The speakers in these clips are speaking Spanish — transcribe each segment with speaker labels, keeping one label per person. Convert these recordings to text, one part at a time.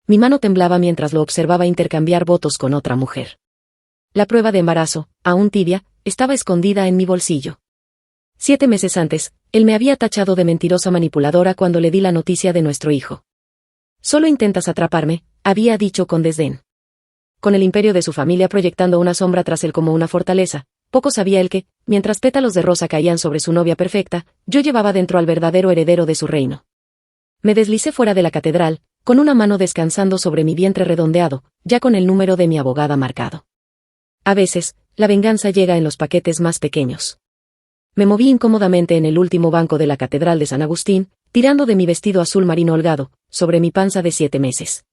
Speaker 1: Mi mano temblaba mientras lo observaba intercambiar votos con otra mujer. La prueba de embarazo, aún tibia, estaba escondida en mi bolsillo. 7 meses antes, él me había tachado de mentirosa manipuladora cuando le di la noticia de nuestro hijo. Solo intentas atraparme, había dicho con desdén. Con el imperio de su familia proyectando una sombra tras él como una fortaleza, poco sabía él que, mientras pétalos de rosa caían sobre su novia perfecta, yo llevaba dentro al verdadero heredero de su reino. Me deslicé fuera de la catedral, con una mano descansando sobre mi vientre redondeado, ya con el número de mi abogada marcado. A veces, la venganza llega en los paquetes más pequeños. Me moví incómodamente en el último banco de la catedral de San Agustín, tirando de mi vestido azul marino holgado, sobre mi panza de 7 meses.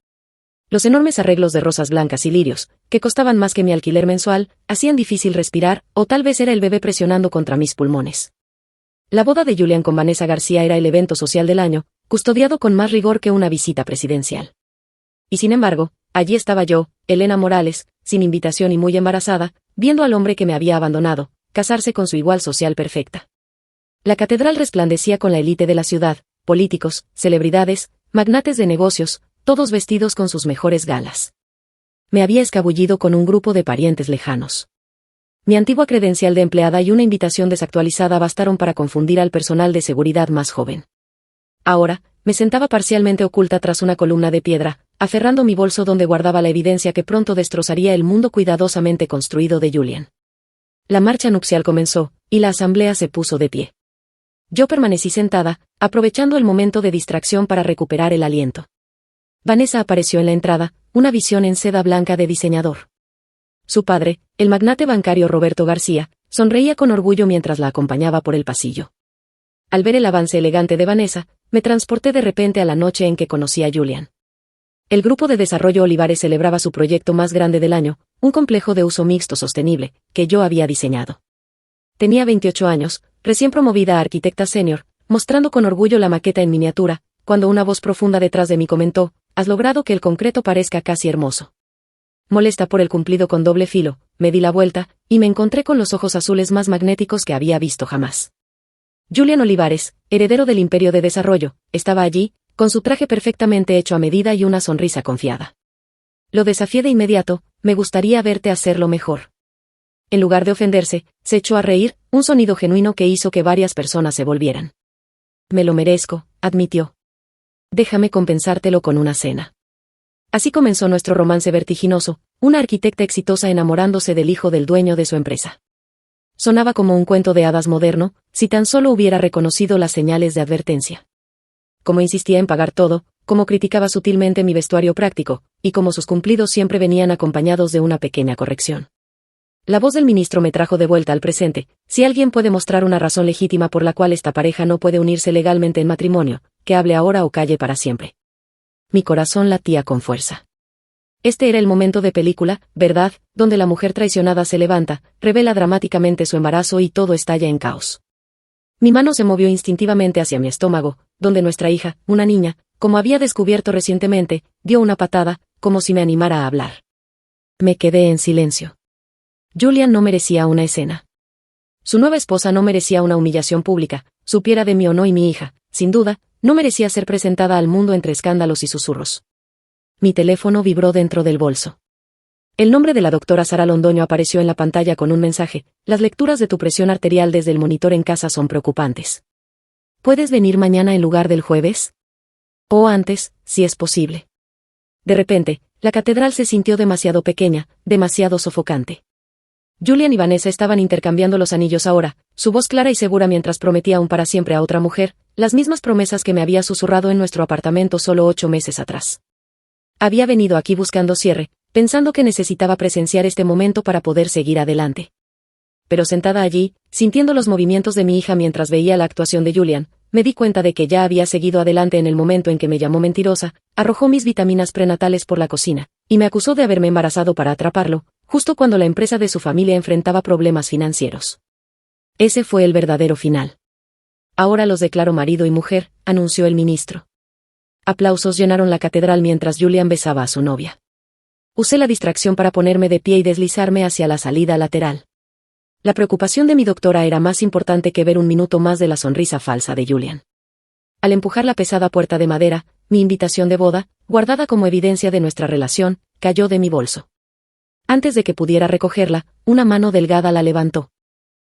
Speaker 1: Los enormes arreglos de rosas blancas y lirios, que costaban más que mi alquiler mensual, hacían difícil respirar, o tal vez era el bebé presionando contra mis pulmones. La boda de Julian con Vanessa García era el evento social del año, custodiado con más rigor que una visita presidencial. Y sin embargo, allí estaba yo, Elena Morales, sin invitación y muy embarazada, viendo al hombre que me había abandonado, casarse con su igual social perfecta. La catedral resplandecía con la élite de la ciudad, políticos, celebridades, magnates de negocios, todos vestidos con sus mejores galas. Me había escabullido con un grupo de parientes lejanos. Mi antigua credencial de empleada y una invitación desactualizada bastaron para confundir al personal de seguridad más joven. Ahora, me sentaba parcialmente oculta tras una columna de piedra, aferrando mi bolso donde guardaba la evidencia que pronto destrozaría el mundo cuidadosamente construido de Julian. La marcha nupcial comenzó, y la asamblea se puso de pie. Yo permanecí sentada, aprovechando el momento de distracción para recuperar el aliento. Vanessa apareció en la entrada, una visión en seda blanca de diseñador. Su padre, el magnate bancario Roberto García, sonreía con orgullo mientras la acompañaba por el pasillo. Al ver el avance elegante de Vanessa, me transporté de repente a la noche en que conocí a Julian. El grupo de desarrollo Olivares celebraba su proyecto más grande del año, un complejo de uso mixto sostenible, que yo había diseñado. Tenía 28 años, recién promovida a arquitecta senior, mostrando con orgullo la maqueta en miniatura, cuando una voz profunda detrás de mí comentó: «Has logrado que el concreto parezca casi hermoso». Molesta por el cumplido con doble filo, me di la vuelta, y me encontré con los ojos azules más magnéticos que había visto jamás. Julian Olivares, heredero del imperio de desarrollo, estaba allí, con su traje perfectamente hecho a medida y una sonrisa confiada. Lo desafié de inmediato: «Me gustaría verte hacerlo mejor». En lugar de ofenderse, se echó a reír, un sonido genuino que hizo que varias personas se volvieran. «Me lo merezco», admitió. «Déjame compensártelo con una cena». Así comenzó nuestro romance vertiginoso, una arquitecta exitosa enamorándose del hijo del dueño de su empresa. Sonaba como un cuento de hadas moderno, si tan solo hubiera reconocido las señales de advertencia. Como insistía en pagar todo, como criticaba sutilmente mi vestuario práctico, y como sus cumplidos siempre venían acompañados de una pequeña corrección. La voz del ministro me trajo de vuelta al presente: si alguien puede mostrar una razón legítima por la cual esta pareja no puede unirse legalmente en matrimonio, que hable ahora o calle para siempre. Mi corazón latía con fuerza. Este era el momento de película, ¿verdad?, donde la mujer traicionada se levanta, revela dramáticamente su embarazo y todo estalla en caos. Mi mano se movió instintivamente hacia mi estómago, donde nuestra hija, una niña, como había descubierto recientemente, dio una patada, como si me animara a hablar. Me quedé en silencio. Julian no merecía una escena. Su nueva esposa no merecía una humillación pública, supiera de mí o no, y mi hija, sin duda, no merecía ser presentada al mundo entre escándalos y susurros. Mi teléfono vibró dentro del bolso. El nombre de la doctora Sara Londoño apareció en la pantalla con un mensaje: «Las lecturas de tu presión arterial desde el monitor en casa son preocupantes. ¿Puedes venir mañana en lugar del jueves? O antes, si es posible». De repente, la catedral se sintió demasiado pequeña, demasiado sofocante. Julian y Vanessa estaban intercambiando los anillos ahora, su voz clara y segura mientras prometía un para siempre a otra mujer, las mismas promesas que me había susurrado en nuestro apartamento solo 8 meses atrás. Había venido aquí buscando cierre, pensando que necesitaba presenciar este momento para poder seguir adelante. Pero sentada allí, sintiendo los movimientos de mi hija mientras veía la actuación de Julian, me di cuenta de que ya había seguido adelante en el momento en que me llamó mentirosa, arrojó mis vitaminas prenatales por la cocina, y me acusó de haberme embarazado para atraparlo, justo cuando la empresa de su familia enfrentaba problemas financieros. Ese fue el verdadero final. «Ahora los declaro marido y mujer», anunció el ministro. Aplausos llenaron la catedral mientras Julian besaba a su novia. Usé la distracción para ponerme de pie y deslizarme hacia la salida lateral. La preocupación de mi doctora era más importante que ver un minuto más de la sonrisa falsa de Julian. Al empujar la pesada puerta de madera, mi invitación de boda, guardada como evidencia de nuestra relación, cayó de mi bolso. Antes de que pudiera recogerla, una mano delgada la levantó.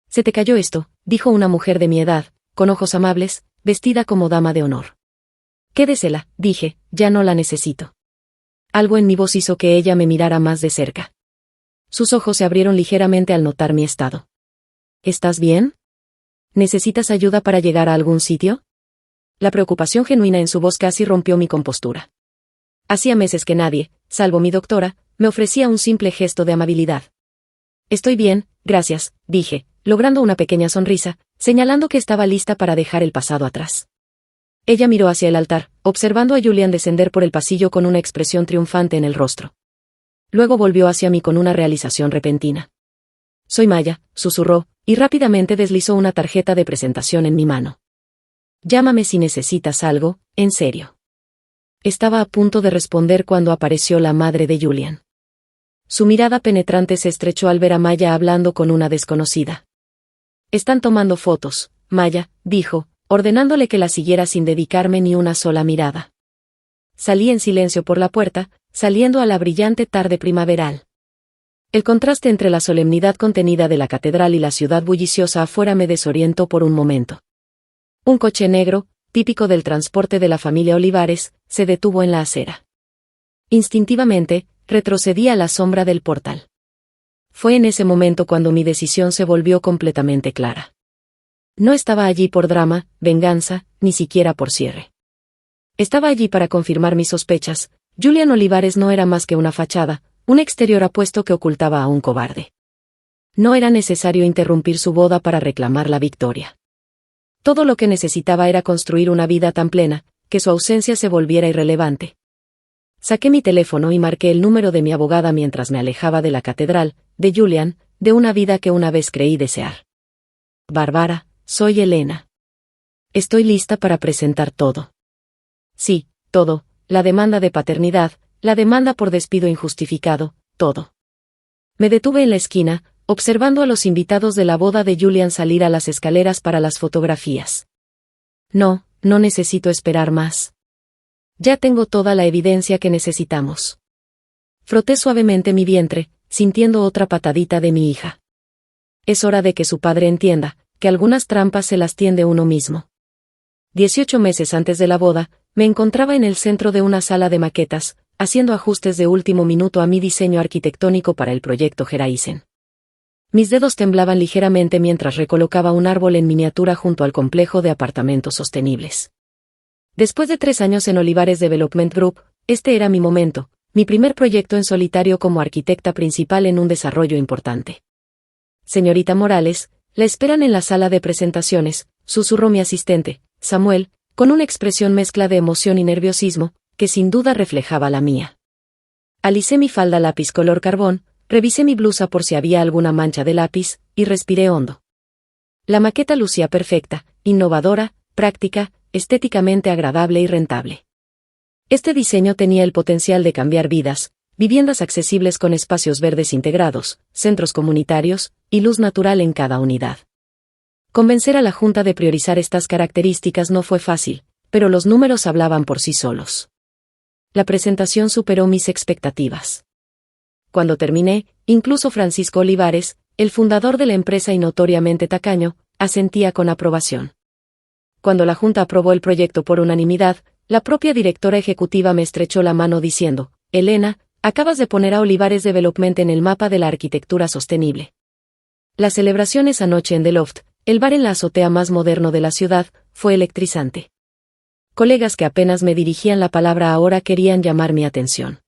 Speaker 1: «Se te cayó esto», dijo una mujer de mi edad, con ojos amables, vestida como dama de honor. «Quédesela», dije, «ya no la necesito». Algo en mi voz hizo que ella me mirara más de cerca. Sus ojos se abrieron ligeramente al notar mi estado. «¿Estás bien? ¿Necesitas ayuda para llegar a algún sitio?». La preocupación genuina en su voz casi rompió mi compostura. Hacía meses que nadie, salvo mi doctora, me ofrecía un simple gesto de amabilidad. «Estoy bien, gracias», dije, logrando una pequeña sonrisa, señalando que estaba lista para dejar el pasado atrás. Ella miró hacia el altar, observando a Julian descender por el pasillo con una expresión triunfante en el rostro. Luego volvió hacia mí con una realización repentina. «Soy Maya», susurró, y rápidamente deslizó una tarjeta de presentación en mi mano. «Llámame si necesitas algo, en serio». Estaba a punto de responder cuando apareció la madre de Julian. Su mirada penetrante se estrechó al ver a Maya hablando con una desconocida. «Están tomando fotos», Maya dijo, ordenándole que la siguiera sin dedicarme ni una sola mirada. Salí en silencio por la puerta, saliendo a la brillante tarde primaveral. El contraste entre la solemnidad contenida de la catedral y la ciudad bulliciosa afuera me desorientó por un momento. Un coche negro, típico del transporte de la familia Olivares, se detuvo en la acera. Instintivamente, retrocedí a la sombra del portal. Fue en ese momento cuando mi decisión se volvió completamente clara. No estaba allí por drama, venganza, ni siquiera por cierre. Estaba allí para confirmar mis sospechas. Julian Olivares no era más que una fachada, un exterior apuesto que ocultaba a un cobarde. No era necesario interrumpir su boda para reclamar la victoria. Todo lo que necesitaba era construir una vida tan plena, que su ausencia se volviera irrelevante. Saqué mi teléfono y marqué el número de mi abogada mientras me alejaba de la catedral, de Julian, de una vida que una vez creí desear. «Bárbara, soy Elena. Estoy lista para presentar todo». «Sí, todo, la demanda de paternidad, la demanda por despido injustificado, todo». Me detuve en la esquina, observando a los invitados de la boda de Julian salir a las escaleras para las fotografías. No necesito esperar más. Ya tengo toda la evidencia que necesitamos. Froté suavemente mi vientre, sintiendo otra patadita de mi hija. Es hora de que su padre entienda, que algunas trampas se las tiende uno mismo. 18 meses antes de la boda, me encontraba en el centro de una sala de maquetas, haciendo ajustes de último minuto a mi diseño arquitectónico para el proyecto Geraisen. Mis dedos temblaban ligeramente mientras recolocaba un árbol en miniatura junto al complejo de apartamentos sostenibles. Después de 3 años en Olivares Development Group, este era mi momento, mi primer proyecto en solitario como arquitecta principal en un desarrollo importante. «Señorita Morales, la esperan en la sala de presentaciones», susurró mi asistente, Samuel, con una expresión mezcla de emoción y nerviosismo, que sin duda reflejaba la mía. Alicé mi falda lápiz color carbón, revisé mi blusa por si había alguna mancha de lápiz, y respiré hondo. La maqueta lucía perfecta, innovadora, práctica, estéticamente agradable y rentable. Este diseño tenía el potencial de cambiar vidas, viviendas accesibles con espacios verdes integrados, centros comunitarios, y luz natural en cada unidad. Convencer a la Junta de priorizar estas características no fue fácil, pero los números hablaban por sí solos. La presentación superó mis expectativas. Cuando terminé, incluso Francisco Olivares, el fundador de la empresa y notoriamente tacaño, asentía con aprobación. Cuando la Junta aprobó el proyecto por unanimidad, la propia directora ejecutiva me estrechó la mano diciendo: «Elena, acabas de poner a Olivares Development en el mapa de la arquitectura sostenible». Las celebraciones anoche en The Loft, el bar en la azotea más moderno de la ciudad, fue electrizante. Colegas que apenas me dirigían la palabra ahora querían llamar mi atención.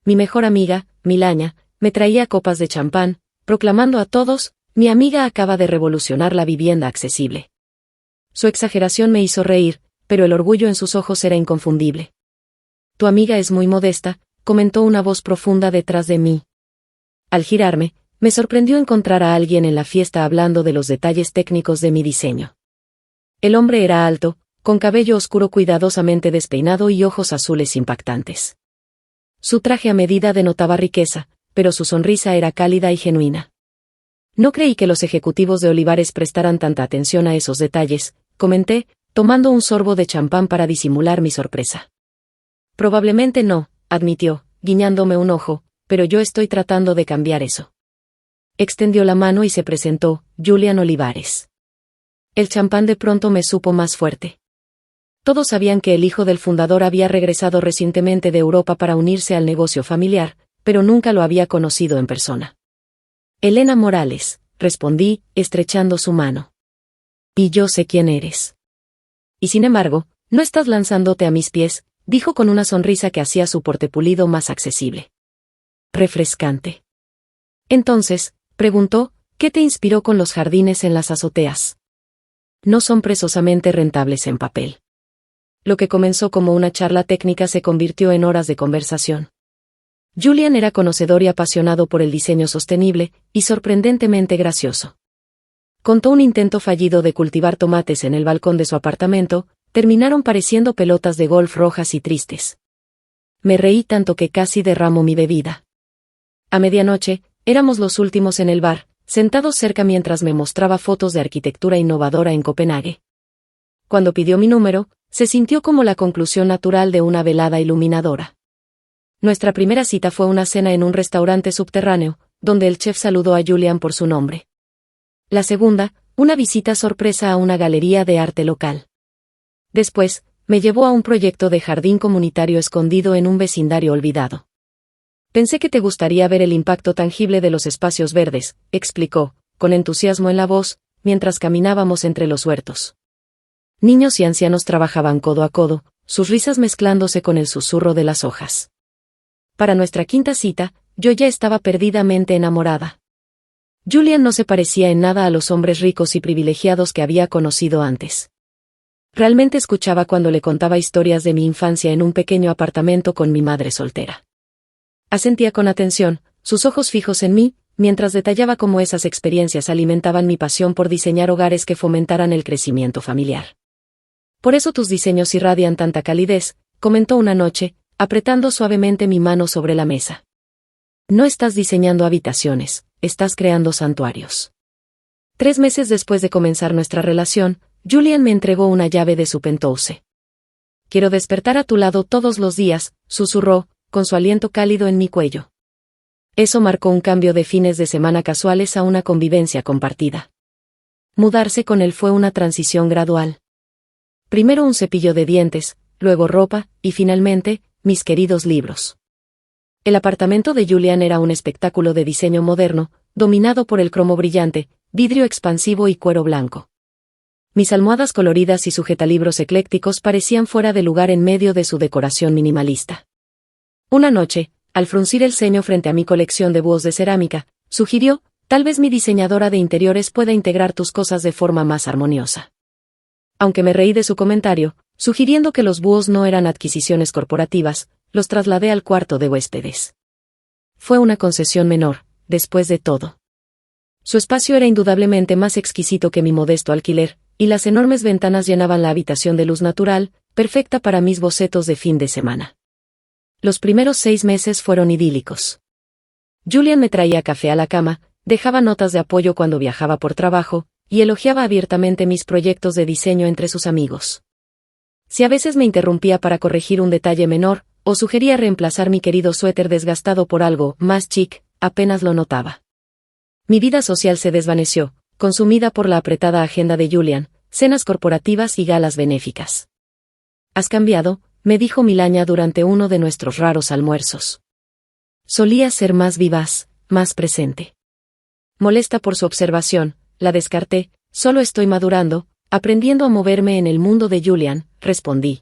Speaker 1: Mi mejor amiga, Milaña, me traía copas de champán, proclamando a todos: «Mi amiga acaba de revolucionar la vivienda accesible». Su exageración me hizo reír, pero el orgullo en sus ojos era inconfundible. «Tu amiga es muy modesta», comentó una voz profunda detrás de mí. Al girarme, me sorprendió encontrar a alguien en la fiesta hablando de los detalles técnicos de mi diseño. El hombre era alto, con cabello oscuro cuidadosamente despeinado y ojos azules impactantes. Su traje a medida denotaba riqueza, pero su sonrisa era cálida y genuina. «No creí que los ejecutivos de Olivares prestaran tanta atención a esos detalles», comenté, tomando un sorbo de champán para disimular mi sorpresa. Probablemente no, admitió, guiñándome un ojo, pero yo estoy tratando de cambiar eso. Extendió la mano y se presentó, Julian Olivares. El champán de pronto me supo más fuerte. Todos sabían que el hijo del fundador había regresado recientemente de Europa para unirse al negocio familiar, pero nunca lo había conocido en persona. Elena Morales, respondí, estrechando su mano. Y yo sé quién eres. Y sin embargo, no estás lanzándote a mis pies, dijo con una sonrisa que hacía su porte pulido más accesible. Refrescante. Entonces, preguntó, ¿qué te inspiró con los jardines en las azoteas? No son precisamente rentables en papel. Lo que comenzó como una charla técnica se convirtió en horas de conversación. Julian era conocedor y apasionado por el diseño sostenible, y sorprendentemente gracioso. Contó un intento fallido de cultivar tomates en el balcón de su apartamento, terminaron pareciendo pelotas de golf rojas y tristes. Me reí tanto que casi derramó mi bebida. A medianoche, éramos los últimos en el bar, sentados cerca mientras me mostraba fotos de arquitectura innovadora en Copenhague. Cuando pidió mi número, se sintió como la conclusión natural de una velada iluminadora. Nuestra primera cita fue una cena en un restaurante subterráneo, donde el chef saludó a Julian por su nombre. La segunda, una visita sorpresa a una galería de arte local. Después, me llevó a un proyecto de jardín comunitario escondido en un vecindario olvidado. Pensé que te gustaría ver el impacto tangible de los espacios verdes, explicó, con entusiasmo en la voz, mientras caminábamos entre los huertos. Niños y ancianos trabajaban codo a codo, sus risas mezclándose con el susurro de las hojas. Para nuestra quinta cita, yo ya estaba perdidamente enamorada. Julian no se parecía en nada a los hombres ricos y privilegiados que había conocido antes. Realmente escuchaba cuando le contaba historias de mi infancia en un pequeño apartamento con mi madre soltera. Asentía con atención, sus ojos fijos en mí, mientras detallaba cómo esas experiencias alimentaban mi pasión por diseñar hogares que fomentaran el crecimiento familiar. Por eso tus diseños irradian tanta calidez, comentó una noche, apretando suavemente mi mano sobre la mesa. No estás diseñando habitaciones, estás creando santuarios. 3 meses después de comenzar nuestra relación, Julian me entregó una llave de su penthouse. Quiero despertar a tu lado todos los días, susurró, con su aliento cálido en mi cuello. Eso marcó un cambio de fines de semana casuales a una convivencia compartida. Mudarse con él fue una transición gradual. Primero un cepillo de dientes, luego ropa, y finalmente, mis queridos libros. El apartamento de Julian era un espectáculo de diseño moderno, dominado por el cromo brillante, vidrio expansivo y cuero blanco. Mis almohadas coloridas y sujetalibros eclécticos parecían fuera de lugar en medio de su decoración minimalista. Una noche, al fruncir el ceño frente a mi colección de búhos de cerámica, sugirió, tal vez mi diseñadora de interiores pueda integrar tus cosas de forma más armoniosa. Aunque me reí de su comentario, sugiriendo que los búhos no eran adquisiciones corporativas, los trasladé al cuarto de huéspedes. Fue una concesión menor, después de todo. Su espacio era indudablemente más exquisito que mi modesto alquiler, y las enormes ventanas llenaban la habitación de luz natural, perfecta para mis bocetos de fin de semana. Los primeros 6 meses fueron idílicos. Julian me traía café a la cama, dejaba notas de apoyo cuando viajaba por trabajo, y elogiaba abiertamente mis proyectos de diseño entre sus amigos. Si a veces me interrumpía para corregir un detalle menor, o sugería reemplazar mi querido suéter desgastado por algo más chic, apenas lo notaba. Mi vida social se desvaneció, consumida por la apretada agenda de Julian, cenas corporativas y galas benéficas. «Has cambiado», me dijo Milaña durante uno de nuestros raros almuerzos. Solía ser más vivaz, más presente. Molesta por su observación, la descarté, solo estoy madurando, aprendiendo a moverme en el mundo de Julian, respondí.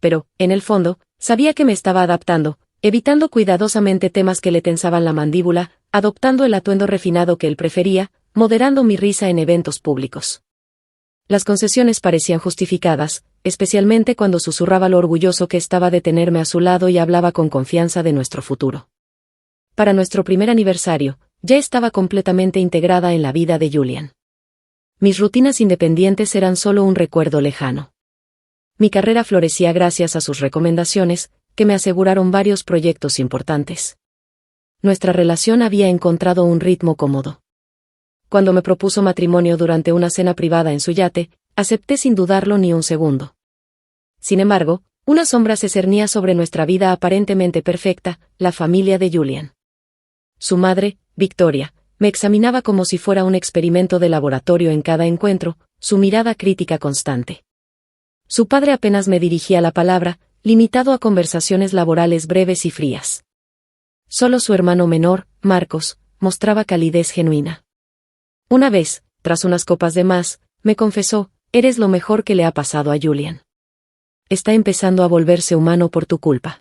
Speaker 1: Pero, en el fondo, sabía que me estaba adaptando, evitando cuidadosamente temas que le tensaban la mandíbula, adoptando el atuendo refinado que él prefería, moderando mi risa en eventos públicos. Las concesiones parecían justificadas, especialmente cuando susurraba lo orgulloso que estaba de tenerme a su lado y hablaba con confianza de nuestro futuro. Para nuestro primer aniversario, ya estaba completamente integrada en la vida de Julian. Mis rutinas independientes eran solo un recuerdo lejano. Mi carrera florecía gracias a sus recomendaciones, que me aseguraron varios proyectos importantes. Nuestra relación había encontrado un ritmo cómodo. Cuando me propuso matrimonio durante una cena privada en su yate, acepté sin dudarlo ni un segundo. Sin embargo, Una sombra se cernía sobre nuestra vida aparentemente perfecta, la familia de Julian. Su madre, Victoria, me examinaba como si fuera un experimento de laboratorio en cada encuentro, su mirada crítica constante. Su padre apenas me dirigía la palabra, limitado a conversaciones laborales breves y frías. Solo su hermano menor, Marcos, mostraba calidez genuina. Una vez, tras unas copas de más, me confesó: «Eres lo mejor que le ha pasado a Julian. Está empezando a volverse humano por tu culpa».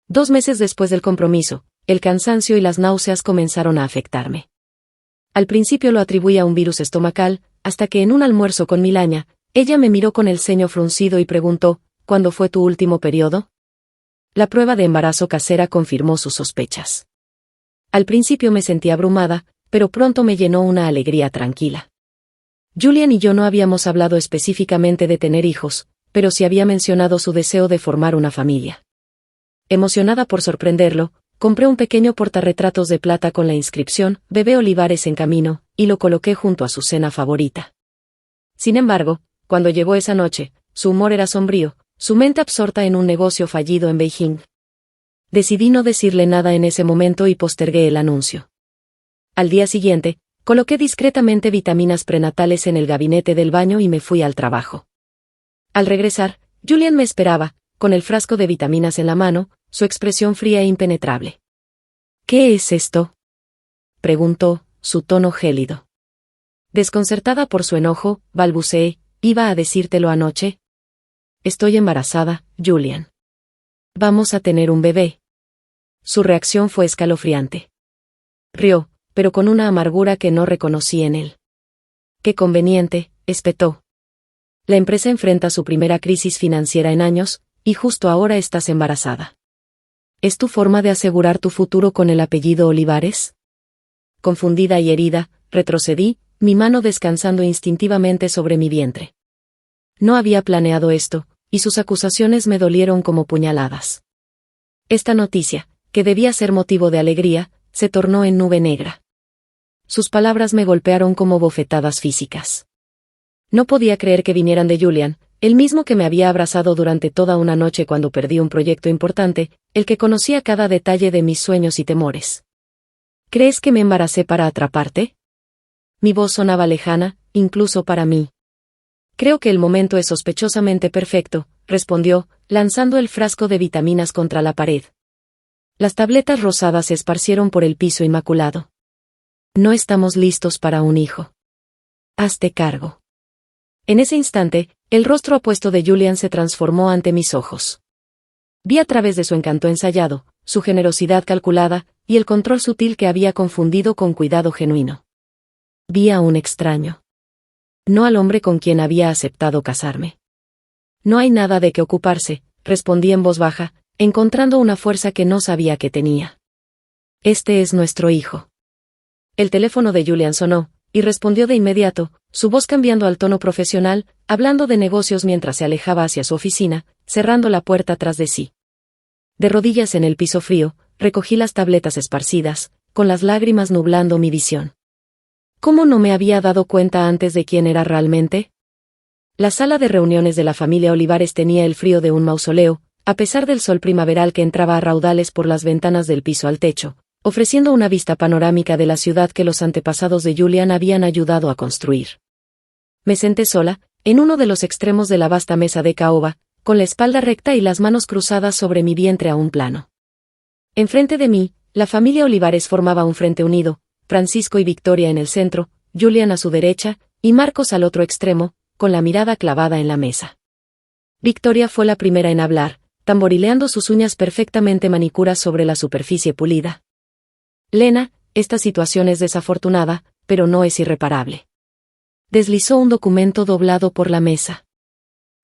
Speaker 1: 2 meses después del compromiso, el cansancio y las náuseas comenzaron a afectarme. Al principio lo atribuí a un virus estomacal, hasta que en un almuerzo con Milania, ella me miró con el ceño fruncido y preguntó: «¿Cuándo fue tu último periodo?». La prueba de embarazo casera confirmó sus sospechas. Al principio me sentí abrumada, pero pronto me llenó una alegría tranquila. Julian y yo no habíamos hablado específicamente de tener hijos, pero sí había mencionado su deseo de formar una familia. Emocionada por sorprenderlo, compré un pequeño portarretratos de plata con la inscripción «Bebé Olivares en camino», y lo coloqué junto a su cena favorita. Sin embargo, cuando llegó esa noche, su humor era sombrío, su mente absorta en un negocio fallido en Beijing. Decidí no decirle nada en ese momento y postergué el anuncio. Al día siguiente, coloqué discretamente vitaminas prenatales en el gabinete del baño y me fui al trabajo. Al regresar, Julian me esperaba, con el frasco de vitaminas en la mano, su expresión fría e impenetrable. «¿Qué es esto?», preguntó, su tono gélido. Desconcertada por su enojo, balbuceé: «¿Iba a decírtelo anoche?». «Estoy embarazada, Julian. Vamos a tener un bebé». Su reacción fue escalofriante. Rió, pero con una amargura que no reconocí en él. «Qué conveniente», espetó. «La empresa enfrenta su primera crisis financiera en años, y justo ahora estás embarazada. ¿Es tu forma de asegurar tu futuro con el apellido Olivares?». Confundida y herida, retrocedí, mi mano descansando instintivamente sobre mi vientre. No había planeado esto, y sus acusaciones me dolieron como puñaladas. Esta noticia, que debía ser motivo de alegría, se tornó en nube negra. Sus palabras me golpearon como bofetadas físicas. No podía creer que vinieran de Julian, el mismo que me había abrazado durante toda una noche cuando perdí un proyecto importante, el que conocía cada detalle de mis sueños y temores. «¿Crees que me embaracé para atraparte?». Mi voz sonaba lejana, incluso para mí. «Creo que el momento es sospechosamente perfecto», respondió, lanzando el frasco de vitaminas contra la pared. Las tabletas rosadas se esparcieron por el piso inmaculado. «No estamos listos para un hijo. Hazte cargo». En ese instante, el rostro apuesto de Julian se transformó ante mis ojos. Vi a través de su encanto ensayado, su generosidad calculada, y el control sutil que había confundido con cuidado genuino. Vi a un extraño. No al hombre con quien había aceptado casarme. «No hay nada de qué ocuparse», respondí en voz baja, encontrando una fuerza que no sabía que tenía. «Este es nuestro hijo». El teléfono de Julian sonó, y respondió de inmediato, su voz cambiando al tono profesional, hablando de negocios mientras se alejaba hacia su oficina, cerrando la puerta tras de sí. De rodillas en el piso frío, recogí las tabletas esparcidas, con las lágrimas nublando mi visión. ¿Cómo no me había dado cuenta antes de quién era realmente? La sala de reuniones de la familia Olivares tenía el frío de un mausoleo, a pesar del sol primaveral que entraba a raudales por las ventanas del piso al techo, ofreciendo una vista panorámica de la ciudad que los antepasados de Julian habían ayudado a construir. Me senté sola, en uno de los extremos de la vasta mesa de caoba, con la espalda recta y las manos cruzadas sobre mi vientre a un plano. Enfrente de mí, la familia Olivares formaba un frente unido, Francisco y Victoria en el centro, Julian a su derecha, y Marcos al otro extremo, con la mirada clavada en la mesa. Victoria fue la primera en hablar, tamborileando sus uñas perfectamente manicuras sobre la superficie pulida. «Lena, esta situación es desafortunada, pero no es irreparable». Deslizó un documento doblado por la mesa.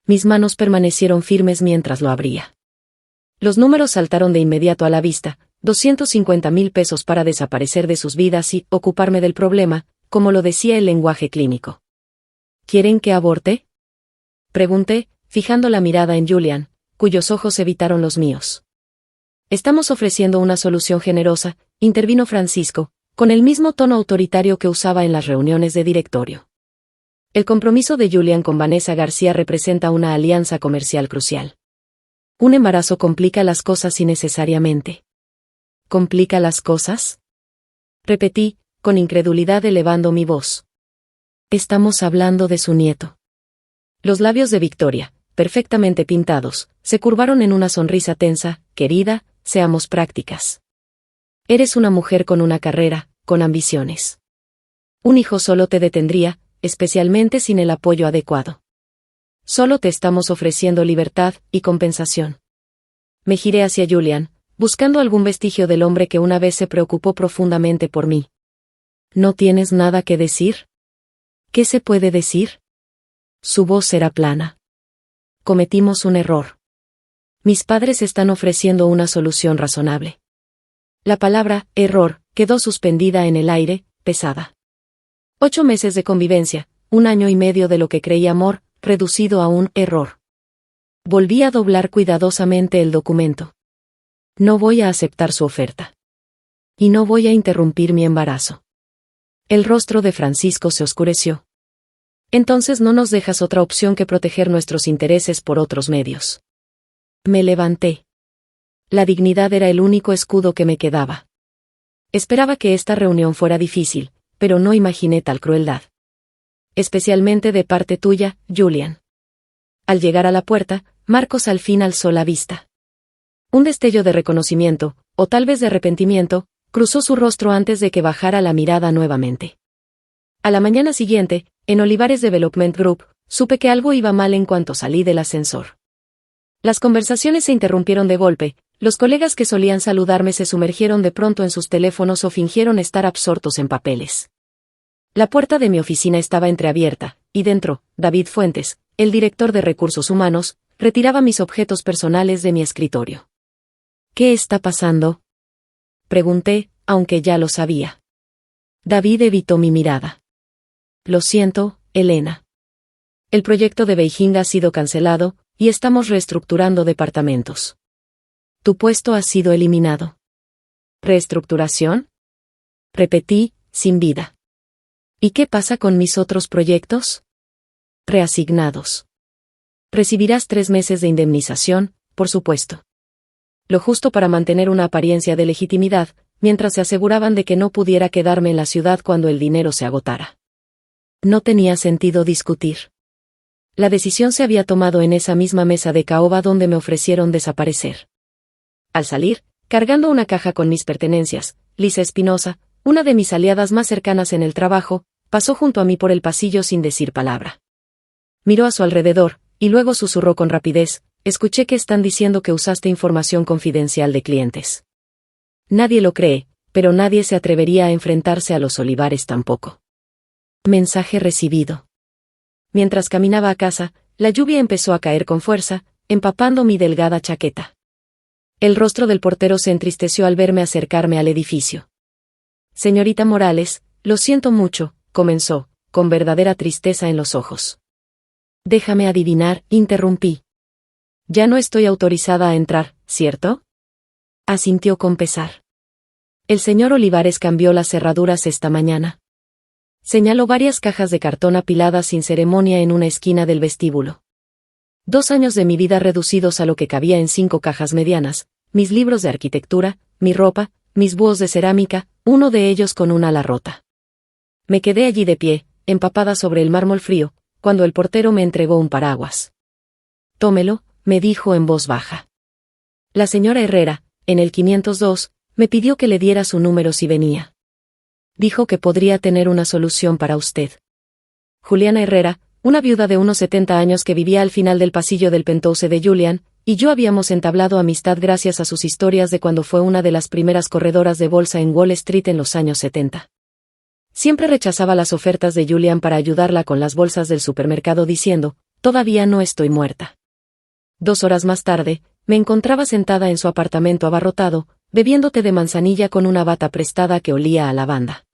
Speaker 1: Mis manos permanecieron firmes mientras lo abría. Los números saltaron de inmediato a la vista: 250,000 pesos para desaparecer de sus vidas y ocuparme del problema, como lo decía el lenguaje clínico. «¿Quieren que aborte?», pregunté, fijando la mirada en Julian, cuyos ojos evitaron los míos. «Estamos ofreciendo una solución generosa», intervino Francisco, con el mismo tono autoritario que usaba en las reuniones de directorio. «El compromiso de Julian con Vanessa García representa una alianza comercial crucial. Un embarazo complica las cosas innecesariamente. ¿Complica las cosas? Repetí, con incredulidad elevando mi voz. Estamos hablando de su nieto. Los labios de Victoria, perfectamente pintados, se curvaron en una sonrisa tensa. Querida, seamos prácticas. Eres una mujer con una carrera, con ambiciones. Un hijo solo te detendría, especialmente sin el apoyo adecuado. Solo te estamos ofreciendo libertad y compensación. Me giré hacia Julian, buscando algún vestigio del hombre que una vez se preocupó profundamente por mí. ¿No tienes nada que decir? ¿Qué se puede decir? Su voz era plana. Cometimos un error. Mis padres están ofreciendo una solución razonable. La palabra error quedó suspendida en el aire, pesada. 8 meses de convivencia, 1 año y medio de lo que creí amor, reducido a un error. Volví a doblar cuidadosamente el documento. No voy a aceptar su oferta. Y no voy a interrumpir mi embarazo. El rostro de Francisco se oscureció. Entonces no nos dejas otra opción que proteger nuestros intereses por otros medios. Me levanté. La dignidad era el único escudo que me quedaba. Esperaba que esta reunión fuera difícil, pero no imaginé tal crueldad. Especialmente de parte tuya, Julian. Al llegar a la puerta, Marcos al fin alzó la vista. Un destello de reconocimiento, o tal vez de arrepentimiento, cruzó su rostro antes de que bajara la mirada nuevamente. A la mañana siguiente, en Olivares Development Group, supe que algo iba mal en cuanto salí del ascensor. Las conversaciones se interrumpieron de golpe, los colegas que solían saludarme se sumergieron de pronto en sus teléfonos o fingieron estar absortos en papeles. La puerta de mi oficina estaba entreabierta, y dentro, David Fuentes, el director de Recursos Humanos, retiraba mis objetos personales de mi escritorio. ¿Qué está pasando? Pregunté, aunque ya lo sabía. David evitó mi mirada. Lo siento, Elena. El proyecto de Beijing ha sido cancelado, y estamos reestructurando departamentos. Tu puesto ha sido eliminado. ¿Reestructuración? Repetí, sin vida. ¿Y qué pasa con mis otros proyectos? Reasignados. Recibirás 3 meses de indemnización, por supuesto. Lo justo para mantener una apariencia de legitimidad, mientras se aseguraban de que no pudiera quedarme en la ciudad cuando el dinero se agotara. No tenía sentido discutir. La decisión se había tomado en esa misma mesa de caoba donde me ofrecieron desaparecer. Al salir, cargando una caja con mis pertenencias, Lisa Espinosa, una de mis aliadas más cercanas en el trabajo, pasó junto a mí por el pasillo sin decir palabra. Miró a su alrededor, y luego susurró con rapidez: escuché que están diciendo que usaste información confidencial de clientes. Nadie lo cree, pero nadie se atrevería a enfrentarse a los Olivares tampoco. Mensaje recibido. Mientras caminaba a casa, la lluvia empezó a caer con fuerza, empapando mi delgada chaqueta. El rostro del portero se entristeció al verme acercarme al edificio. Señorita Morales, lo siento mucho, comenzó, con verdadera tristeza en los ojos. Déjame adivinar, interrumpí. Ya no estoy autorizada a entrar, ¿cierto? Asintió con pesar. El señor Olivares cambió las cerraduras esta mañana. Señaló varias cajas de cartón apiladas sin ceremonia en una esquina del vestíbulo. 2 años de mi vida reducidos a lo que cabía en 5 cajas medianas, mis libros de arquitectura, mi ropa, mis búhos de cerámica, uno de ellos con un ala rota. Me quedé allí de pie, empapada sobre el mármol frío, cuando el portero me entregó un paraguas. Tómelo, me dijo en voz baja. La señora Herrera, en el 502, me pidió que le diera su número si venía. Dijo que podría tener una solución para usted. Juliana Herrera, una viuda de unos 70 años que vivía al final del pasillo del penthouse de Julian, y yo habíamos entablado amistad gracias a sus historias de cuando fue una de las primeras corredoras de bolsa en Wall Street en los años 70. Siempre rechazaba las ofertas de Julian para ayudarla con las bolsas del supermercado diciendo: todavía no estoy muerta. 2 horas más tarde, me encontraba sentada en su apartamento abarrotado, bebiendo té de manzanilla con una bata prestada que olía a lavanda.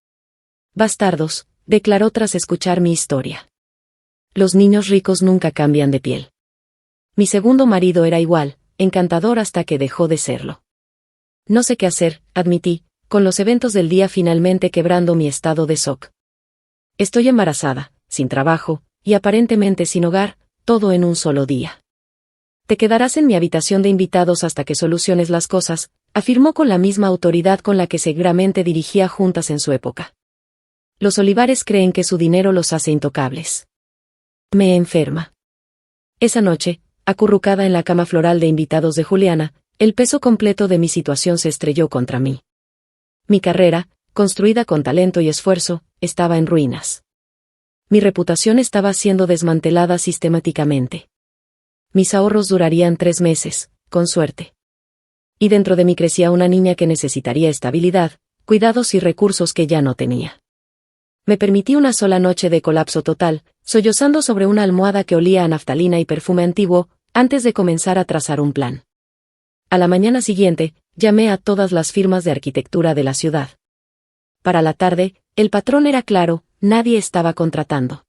Speaker 1: Bastardos, declaró tras escuchar mi historia. Los niños ricos nunca cambian de piel. Mi segundo marido era igual, encantador hasta que dejó de serlo. No sé qué hacer, admití, con los eventos del día finalmente quebrando mi estado de shock. Estoy embarazada, sin trabajo, y aparentemente sin hogar, todo en un solo día. Te quedarás en mi habitación de invitados hasta que soluciones las cosas, afirmó con la misma autoridad con la que seguramente dirigía juntas en su época. Los Olivares creen que su dinero los hace intocables. Me enferma. Esa noche, acurrucada en la cama floral de invitados de Juliana, el peso completo de mi situación se estrelló contra mí. Mi carrera, construida con talento y esfuerzo, estaba en ruinas. Mi reputación estaba siendo desmantelada sistemáticamente. Mis ahorros durarían 3 meses, con suerte. Y dentro de mí crecía una niña que necesitaría estabilidad, cuidados y recursos que ya no tenía. Me permití una sola noche de colapso total, sollozando sobre una almohada que olía a naftalina y perfume antiguo, antes de comenzar a trazar un plan. A la mañana siguiente, llamé a todas las firmas de arquitectura de la ciudad. Para la tarde, el patrón era claro, nadie estaba contratando.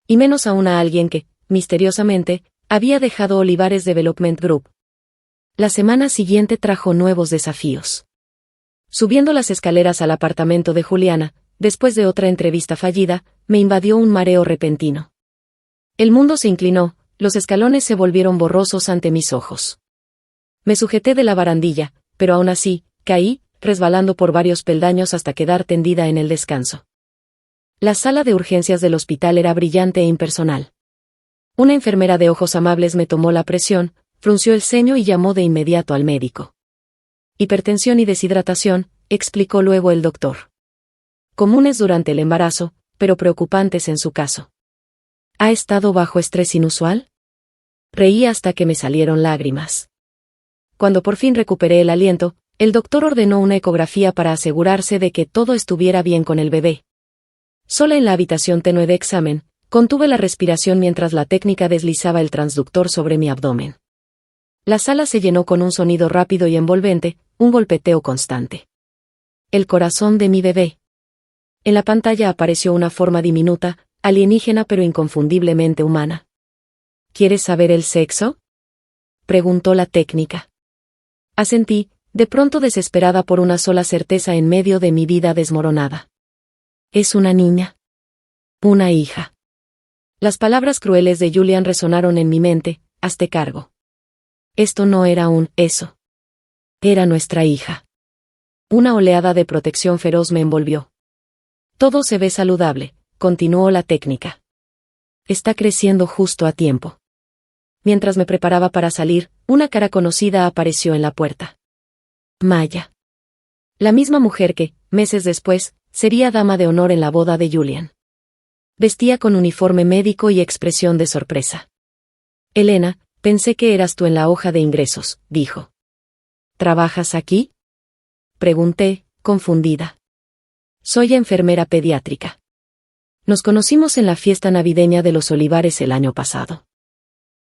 Speaker 1: Y menos aún a alguien que, misteriosamente, había dejado Olivares Development Group. La semana siguiente trajo nuevos desafíos. Subiendo las escaleras al apartamento de Juliana, después de otra entrevista fallida, me invadió un mareo repentino. El mundo se inclinó, los escalones se volvieron borrosos ante mis ojos. Me sujeté de la barandilla, pero aún así, caí, resbalando por varios peldaños hasta quedar tendida en el descanso. La sala de urgencias del hospital era brillante e impersonal. Una enfermera de ojos amables me tomó la presión, frunció el ceño y llamó de inmediato al médico. Hipertensión y deshidratación, explicó luego el doctor. Comunes durante el embarazo, pero preocupantes en su caso. ¿Ha estado bajo estrés inusual? Reí hasta que me salieron lágrimas. Cuando por fin recuperé el aliento, el doctor ordenó una ecografía para asegurarse de que todo estuviera bien con el bebé. Sola en la habitación tenue de examen, contuve la respiración mientras la técnica deslizaba el transductor sobre mi abdomen. La sala se llenó con un sonido rápido y envolvente, un golpeteo constante. El corazón de mi bebé. En la pantalla apareció una forma diminuta, alienígena pero inconfundiblemente humana. ¿Quieres saber el sexo?, preguntó la técnica. Asentí, de pronto desesperada por una sola certeza en medio de mi vida desmoronada. Es una niña. Una hija. Las palabras crueles de Julian resonaron en mi mente, hazte cargo. Esto no era un eso. Era nuestra hija. Una oleada de protección feroz me envolvió. Todo se ve saludable, continuó la técnica. Está creciendo justo a tiempo. Mientras me preparaba para salir, una cara conocida apareció en la puerta. Maya. La misma mujer que, meses después, sería dama de honor en la boda de Julian. Vestía con uniforme médico y expresión de sorpresa. Elena, pensé que eras tú en la hoja de ingresos, dijo. ¿Trabajas aquí?, pregunté, confundida. Soy enfermera pediátrica. Nos conocimos en la fiesta navideña de los Olivares el año pasado.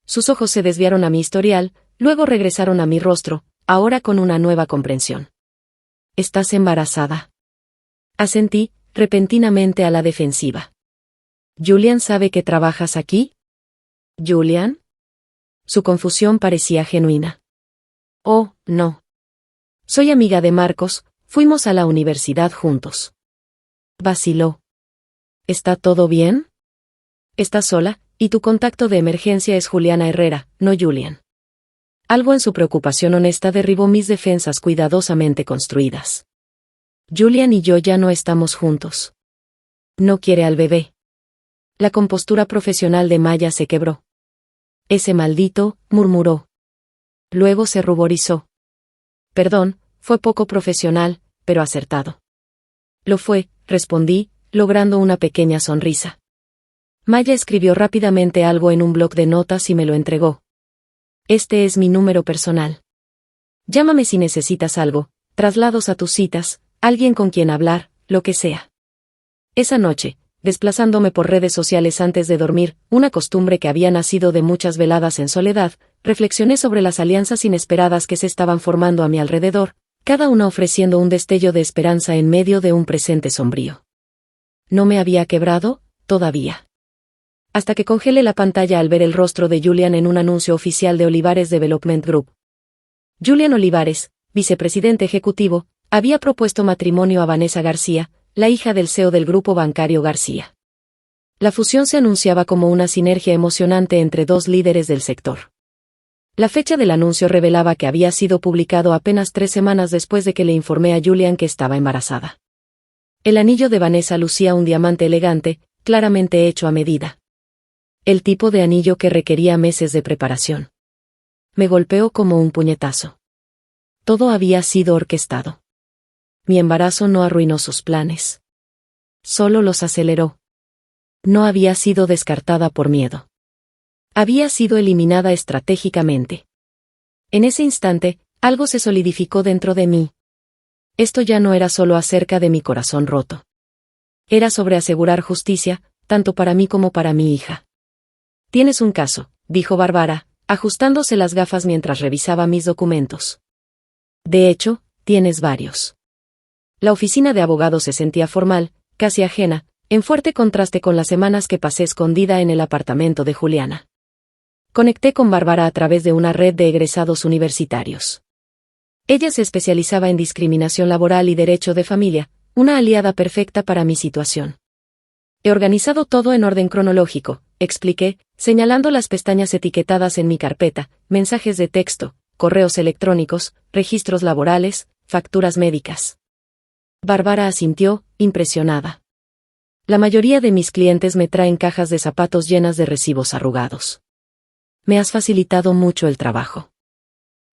Speaker 1: Sus ojos se desviaron a mi historial, luego regresaron a mi rostro, ahora con una nueva comprensión. ¿Estás embarazada?, asentí, repentinamente a la defensiva. ¿Julian sabe que trabajas aquí? ¿Julian? Su confusión parecía genuina. Oh, no. Soy amiga de Marcos, fuimos a la universidad juntos. Vaciló. ¿Está todo bien? Estás sola, y tu contacto de emergencia es Juliana Herrera, no Julian. Algo en su preocupación honesta derribó mis defensas cuidadosamente construidas. Julian y yo ya no estamos juntos. No quiere al bebé. La compostura profesional de Maya se quebró. Ese maldito, murmuró. Luego se ruborizó. Perdón, fue poco profesional, pero acertado. Lo fue, respondí, logrando una pequeña sonrisa. Maya escribió rápidamente algo en un bloc de notas y me lo entregó. Este es mi número personal. Llámame si necesitas algo, traslados a tus citas, alguien con quien hablar, lo que sea. Esa noche, desplazándome por redes sociales antes de dormir, una costumbre que había nacido de muchas veladas en soledad, reflexioné sobre las alianzas inesperadas que se estaban formando a mi alrededor, cada una ofreciendo un destello de esperanza en medio de un presente sombrío. No me había quebrado, todavía. Hasta que congelé la pantalla al ver el rostro de Julian en un anuncio oficial de Olivares Development Group. Julian Olivares, vicepresidente ejecutivo, había propuesto matrimonio a Vanessa García, la hija del CEO del grupo bancario García. La fusión se anunciaba como una sinergia emocionante entre dos líderes del sector. La fecha del anuncio revelaba que había sido publicado apenas 3 semanas después de que le informé a Julian que estaba embarazada. El anillo de Vanessa lucía un diamante elegante, claramente hecho a medida. El tipo de anillo que requería meses de preparación. Me golpeó como un puñetazo. Todo había sido orquestado. Mi embarazo no arruinó sus planes. Solo los aceleró. No había sido descartada por miedo. Había sido eliminada estratégicamente. En ese instante, algo se solidificó dentro de mí. Esto ya no era solo acerca de mi corazón roto. Era sobre asegurar justicia, tanto para mí como para mi hija. Tienes un caso, dijo Bárbara, ajustándose las gafas mientras revisaba mis documentos. De hecho, tienes varios. La oficina de abogados se sentía formal, casi ajena, en fuerte contraste con las semanas que pasé escondida en el apartamento de Juliana. Conecté con Bárbara a través de una red de egresados universitarios. Ella se especializaba en discriminación laboral y derecho de familia, una aliada perfecta para mi situación. He organizado todo en orden cronológico, expliqué, señalando las pestañas etiquetadas en mi carpeta, mensajes de texto, correos electrónicos, registros laborales, facturas médicas. Bárbara asintió, impresionada. La mayoría de mis clientes me traen cajas de zapatos llenas de recibos arrugados. Me has facilitado mucho el trabajo.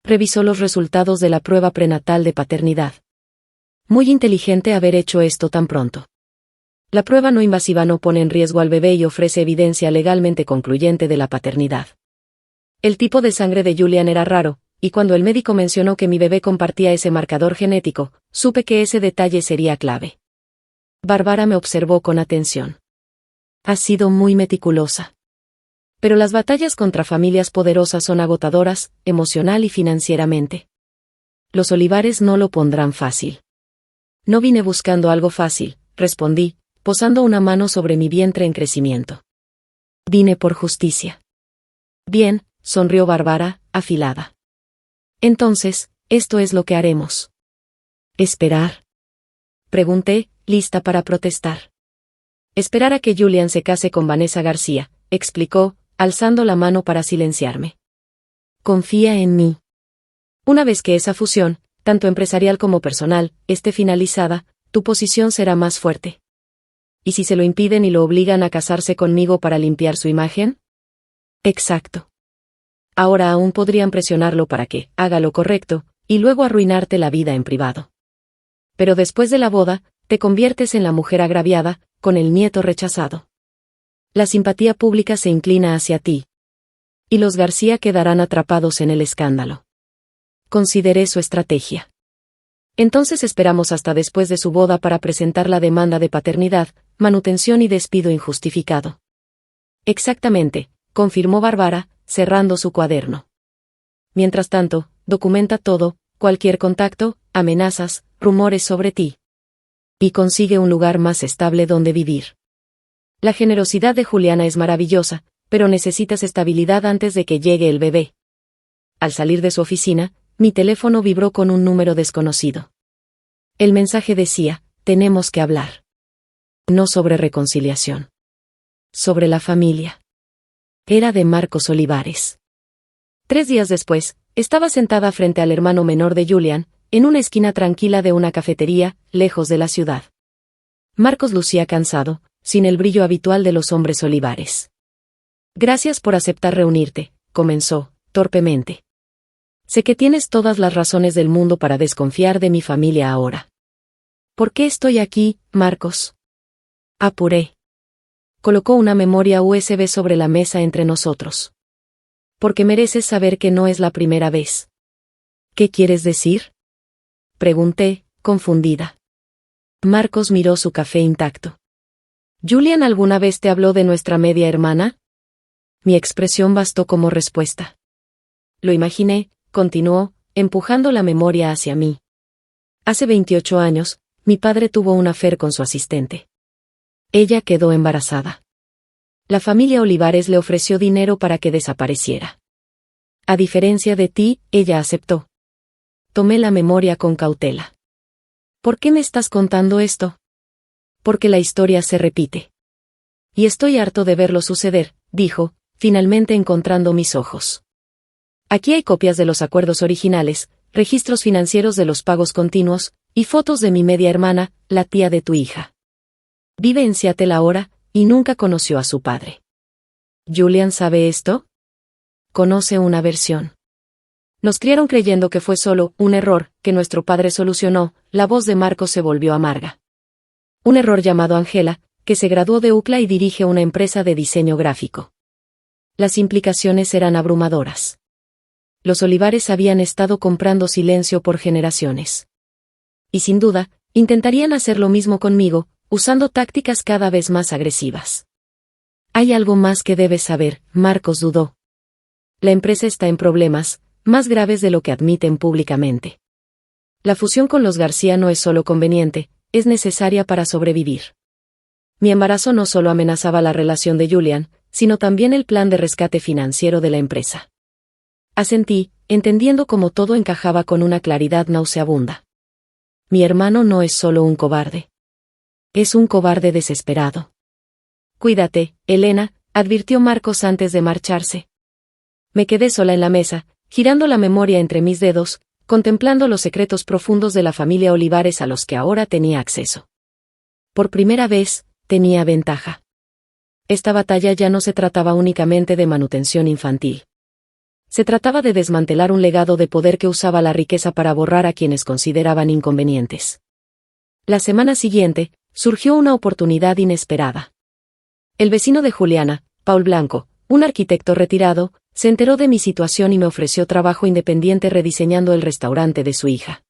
Speaker 1: Revisó los resultados de la prueba prenatal de paternidad. Muy inteligente haber hecho esto tan pronto. La prueba no invasiva no pone en riesgo al bebé y ofrece evidencia legalmente concluyente de la paternidad. El tipo de sangre de Julian era raro, y cuando el médico mencionó que mi bebé compartía ese marcador genético, supe que ese detalle sería clave. Bárbara me observó con atención. Has sido muy meticulosa. Pero las batallas contra familias poderosas son agotadoras, emocional y financieramente. Los Olivares no lo pondrán fácil. No vine buscando algo fácil, respondí, posando una mano sobre mi vientre en crecimiento. Vine por justicia. Bien, sonrió Bárbara, afilada. Entonces, esto es lo que haremos. ¿Esperar? Pregunté, lista para protestar. Esperar a que Julian se case con Vanessa García, explicó, alzando la mano para silenciarme. Confía en mí. Una vez que esa fusión, tanto empresarial como personal, esté finalizada, tu posición será más fuerte. ¿Y si se lo impiden y lo obligan a casarse conmigo para limpiar su imagen? Exacto. Ahora aún podrían presionarlo para que haga lo correcto, y luego arruinarte la vida en privado. Pero después de la boda, te conviertes en la mujer agraviada, con el nieto rechazado. La simpatía pública se inclina hacia ti. Y los García quedarán atrapados en el escándalo. Consideré su estrategia. Entonces esperamos hasta después de su boda para presentar la demanda de paternidad, manutención y despido injustificado. Exactamente, confirmó Bárbara, cerrando su cuaderno. Mientras tanto, documenta todo, cualquier contacto, amenazas, rumores sobre ti. Y consigue un lugar más estable donde vivir. La generosidad de Juliana es maravillosa, pero necesitas estabilidad antes de que llegue el bebé. Al salir de su oficina, mi teléfono vibró con un número desconocido. El mensaje decía, tenemos que hablar. No sobre reconciliación. Sobre la familia. Era de Marcos Olivares. 3 días después, estaba sentada frente al hermano menor de Julian, en una esquina tranquila de una cafetería, lejos de la ciudad. Marcos lucía cansado, sin el brillo habitual de los hombres Olivares. Gracias por aceptar reunirte, comenzó, torpemente. Sé que tienes todas las razones del mundo para desconfiar de mi familia ahora. ¿Por qué estoy aquí, Marcos? Apuré. Colocó una memoria USB sobre la mesa entre nosotros. Porque mereces saber que no es la primera vez. ¿Qué quieres decir? Pregunté, confundida. Marcos miró su café intacto. ¿Julian alguna vez te habló de nuestra media hermana? Mi expresión bastó como respuesta. Lo imaginé, continuó, empujando la memoria hacia mí. Hace 28 años, mi padre tuvo un affair con su asistente. Ella quedó embarazada. La familia Olivares le ofreció dinero para que desapareciera. A diferencia de ti, ella aceptó. Tomé la memoria con cautela. ¿Por qué me estás contando esto? Porque la historia se repite. Y estoy harto de verlo suceder, dijo, finalmente encontrando mis ojos. Aquí hay copias de los acuerdos originales, registros financieros de los pagos continuos, y fotos de mi media hermana, la tía de tu hija. Vive en Seattle ahora, y nunca conoció a su padre. ¿Julian sabe esto? Conoce una versión. Nos criaron creyendo que fue solo un error que nuestro padre solucionó. La voz de Marcos se volvió amarga. Un error llamado Angela, que se graduó de UCLA y dirige una empresa de diseño gráfico. Las implicaciones eran abrumadoras. Los Olivares habían estado comprando silencio por generaciones. Y sin duda, intentarían hacer lo mismo conmigo, usando tácticas cada vez más agresivas. Hay algo más que debes saber, Marcos dudó. La empresa está en problemas, más graves de lo que admiten públicamente. La fusión con los García no es solo conveniente, es necesaria para sobrevivir. Mi embarazo no solo amenazaba la relación de Julian, sino también el plan de rescate financiero de la empresa. Asentí, entendiendo cómo todo encajaba con una claridad nauseabunda. Mi hermano no es solo un cobarde. Es un cobarde desesperado. Cuídate, Elena, advirtió Marcos antes de marcharse. Me quedé sola en la mesa, girando la memoria entre mis dedos, contemplando los secretos profundos de la familia Olivares a los que ahora tenía acceso. Por primera vez, tenía ventaja. Esta batalla ya no se trataba únicamente de manutención infantil. Se trataba de desmantelar un legado de poder que usaba la riqueza para borrar a quienes consideraban inconvenientes. La semana siguiente, surgió una oportunidad inesperada. El vecino de Juliana, Paul Blanco, un arquitecto retirado, se enteró de mi situación y me ofreció trabajo independiente rediseñando el restaurante de su hija.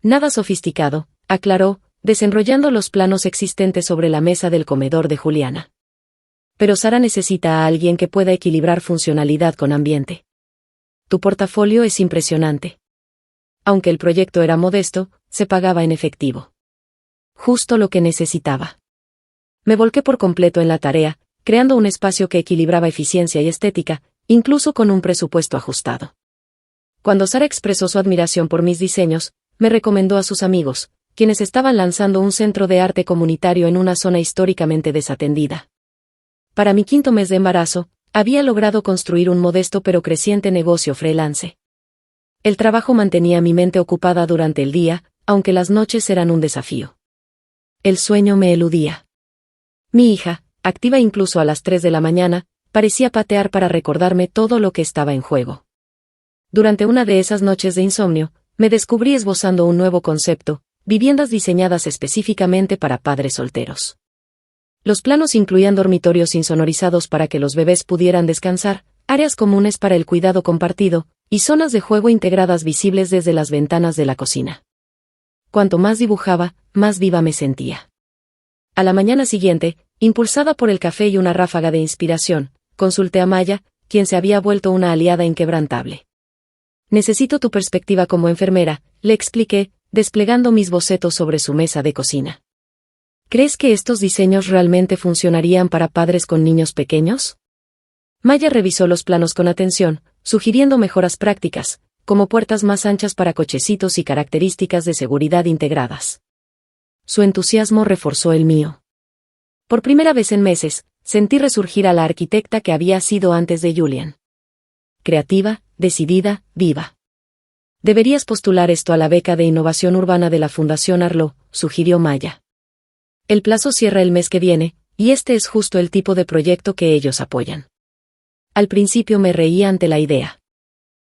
Speaker 1: Nada sofisticado, aclaró, desenrollando los planos existentes sobre la mesa del comedor de Juliana. Pero Sara necesita a alguien que pueda equilibrar funcionalidad con ambiente. Tu portafolio es impresionante. Aunque el proyecto era modesto, se pagaba en efectivo. Justo lo que necesitaba. Me volqué por completo en la tarea, creando un espacio que equilibraba eficiencia y estética, incluso con un presupuesto ajustado. Cuando Sara expresó su admiración por mis diseños, me recomendó a sus amigos, quienes estaban lanzando un centro de arte comunitario en una zona históricamente desatendida. Para mi 5º mes de embarazo, había logrado construir un modesto pero creciente negocio freelance. El trabajo mantenía mi mente ocupada durante el día, aunque las noches eran un desafío. El sueño me eludía. Mi hija, activa incluso a las 3 de la mañana, parecía patear para recordarme todo lo que estaba en juego. Durante una de esas noches de insomnio, me descubrí esbozando un nuevo concepto, viviendas diseñadas específicamente para padres solteros. Los planos incluían dormitorios insonorizados para que los bebés pudieran descansar, áreas comunes para el cuidado compartido, y zonas de juego integradas visibles desde las ventanas de la cocina. Cuanto más dibujaba, más viva me sentía. A la mañana siguiente, impulsada por el café y una ráfaga de inspiración, consulté a Maya, quien se había vuelto una aliada inquebrantable. Necesito tu perspectiva como enfermera, le expliqué, desplegando mis bocetos sobre su mesa de cocina. ¿Crees que estos diseños realmente funcionarían para padres con niños pequeños? Maya revisó los planos con atención, sugiriendo mejoras prácticas, como puertas más anchas para cochecitos y características de seguridad integradas. Su entusiasmo reforzó el mío. Por primera vez en meses, sentí resurgir a la arquitecta que había sido antes de Julian. Creativa, decidida, viva. Deberías postular esto a la beca de innovación urbana de la Fundación Arlo, sugirió Maya. El plazo cierra el mes que viene, y este es justo el tipo de proyecto que ellos apoyan. Al principio me reía ante la idea.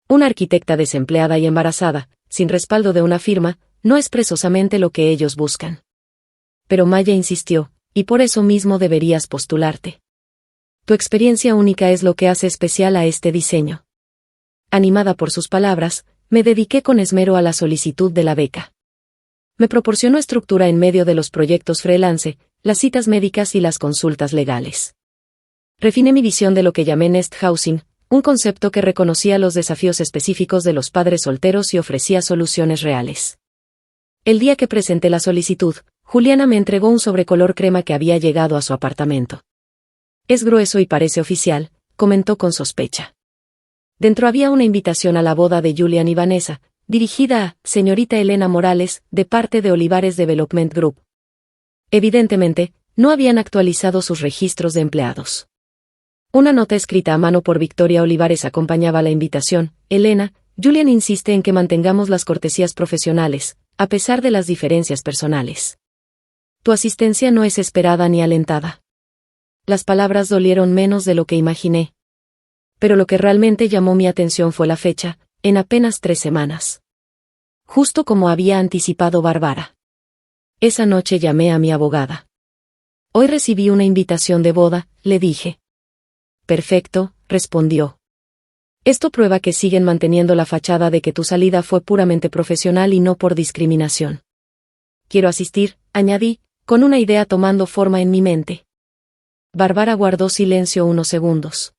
Speaker 1: Una arquitecta desempleada y embarazada, sin respaldo de una firma, no es precisamente lo que ellos buscan. Pero Maya insistió, y por eso mismo deberías postularte. Tu experiencia única es lo que hace especial a este diseño. Animada por sus palabras, me dediqué con esmero a la solicitud de la beca. Me proporcionó estructura en medio de los proyectos freelance, las citas médicas y las consultas legales. Refiné mi visión de lo que llamé Nest Housing, un concepto que reconocía los desafíos específicos de los padres solteros y ofrecía soluciones reales. El día que presenté la solicitud, Juliana me entregó un sobrecolor crema que había llegado a su apartamento. Es grueso y parece oficial, comentó con sospecha. Dentro había una invitación a la boda de Julian y Vanessa, dirigida a señorita Elena Morales, de parte de Olivares Development Group. Evidentemente, no habían actualizado sus registros de empleados. Una nota escrita a mano por Victoria Olivares acompañaba la invitación. Elena, Julian insiste en que mantengamos las cortesías profesionales, a pesar de las diferencias personales. Tu asistencia no es esperada ni alentada. Las palabras dolieron menos de lo que imaginé. Pero lo que realmente llamó mi atención fue la fecha, en apenas 3 semanas. Justo como había anticipado Bárbara. Esa noche llamé a mi abogada. Hoy recibí una invitación de boda, le dije. Perfecto, respondió. Esto prueba que siguen manteniendo la fachada de que tu salida fue puramente profesional y no por discriminación. Quiero asistir, añadí, con una idea tomando forma en mi mente. Bárbara guardó silencio unos segundos.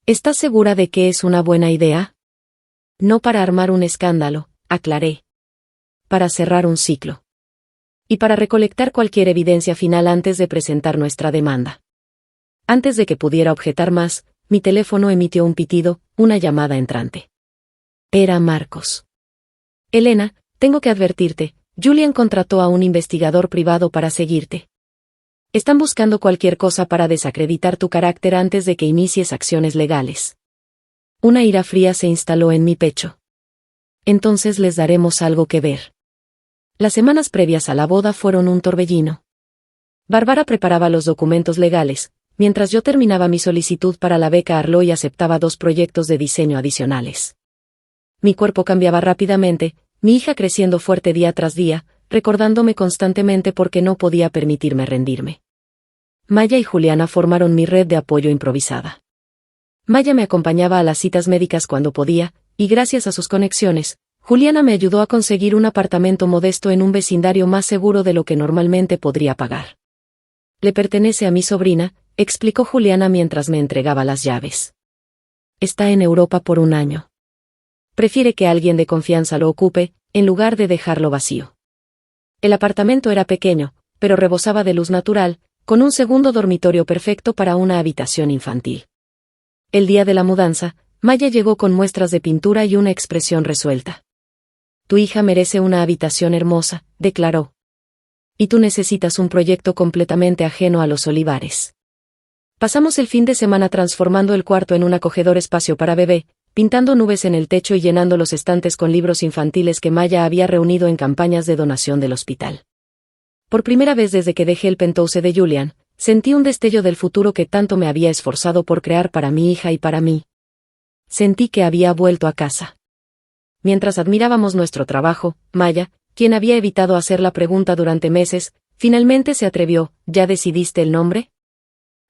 Speaker 1: ¿Estás segura de que es una buena idea? No para armar un escándalo, aclaré. Para cerrar un ciclo. Y para recolectar cualquier evidencia final antes de presentar nuestra demanda. Antes de que pudiera objetar más, mi teléfono emitió un pitido, una llamada entrante. Era Marcos. Elena, tengo que advertirte, Julian contrató a un investigador privado para seguirte. Están buscando cualquier cosa para desacreditar tu carácter antes de que inicies acciones legales. Una ira fría se instaló en mi pecho. Entonces les daremos algo que ver. Las semanas previas a la boda fueron un torbellino. Bárbara preparaba los documentos legales, mientras yo terminaba mi solicitud para la beca Arlo y aceptaba 2 proyectos de diseño adicionales. Mi cuerpo cambiaba rápidamente, mi hija creciendo fuerte día tras día, recordándome constantemente por qué no podía permitirme rendirme. Maya y Juliana formaron mi red de apoyo improvisada. Maya me acompañaba a las citas médicas cuando podía, y gracias a sus conexiones, Juliana me ayudó a conseguir un apartamento modesto en un vecindario más seguro de lo que normalmente podría pagar. Le pertenece a mi sobrina, explicó Juliana mientras me entregaba las llaves. Está en Europa por 1 año. Prefiere que alguien de confianza lo ocupe, en lugar de dejarlo vacío. El apartamento era pequeño, pero rebosaba de luz natural, con un segundo dormitorio perfecto para una habitación infantil. El día de la mudanza, Maya llegó con muestras de pintura y una expresión resuelta. Tu hija merece una habitación hermosa, declaró. Y tú necesitas un proyecto completamente ajeno a los Olivares. Pasamos el fin de semana transformando el cuarto en un acogedor espacio para bebé, pintando nubes en el techo y llenando los estantes con libros infantiles que Maya había reunido en campañas de donación del hospital. Por primera vez desde que dejé el penthouse de Julian, sentí un destello del futuro que tanto me había esforzado por crear para mi hija y para mí. Sentí que había vuelto a casa. Mientras admirábamos nuestro trabajo, Maya, quien había evitado hacer la pregunta durante meses, finalmente se atrevió. ¿Ya decidiste el nombre?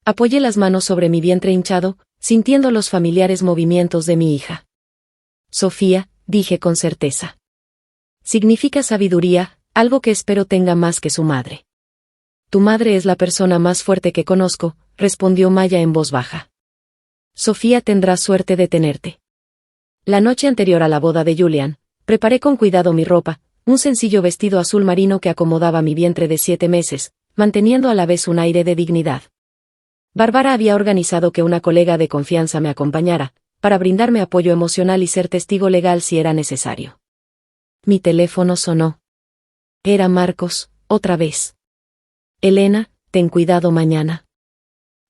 Speaker 1: Apoyé las manos sobre mi vientre hinchado, sintiendo los familiares movimientos de mi hija. Sofía, dije con certeza. Significa sabiduría, algo que espero tenga más que su madre. Tu madre es la persona más fuerte que conozco, respondió Maya en voz baja. Sofía tendrá suerte de tenerte. La noche anterior a la boda de Julian, preparé con cuidado mi ropa, un sencillo vestido azul marino que acomodaba mi vientre de 7 meses, manteniendo a la vez un aire de dignidad. Bárbara había organizado que una colega de confianza me acompañara, para brindarme apoyo emocional y ser testigo legal si era necesario. Mi teléfono sonó. Era Marcos, otra vez. Elena, ten cuidado mañana.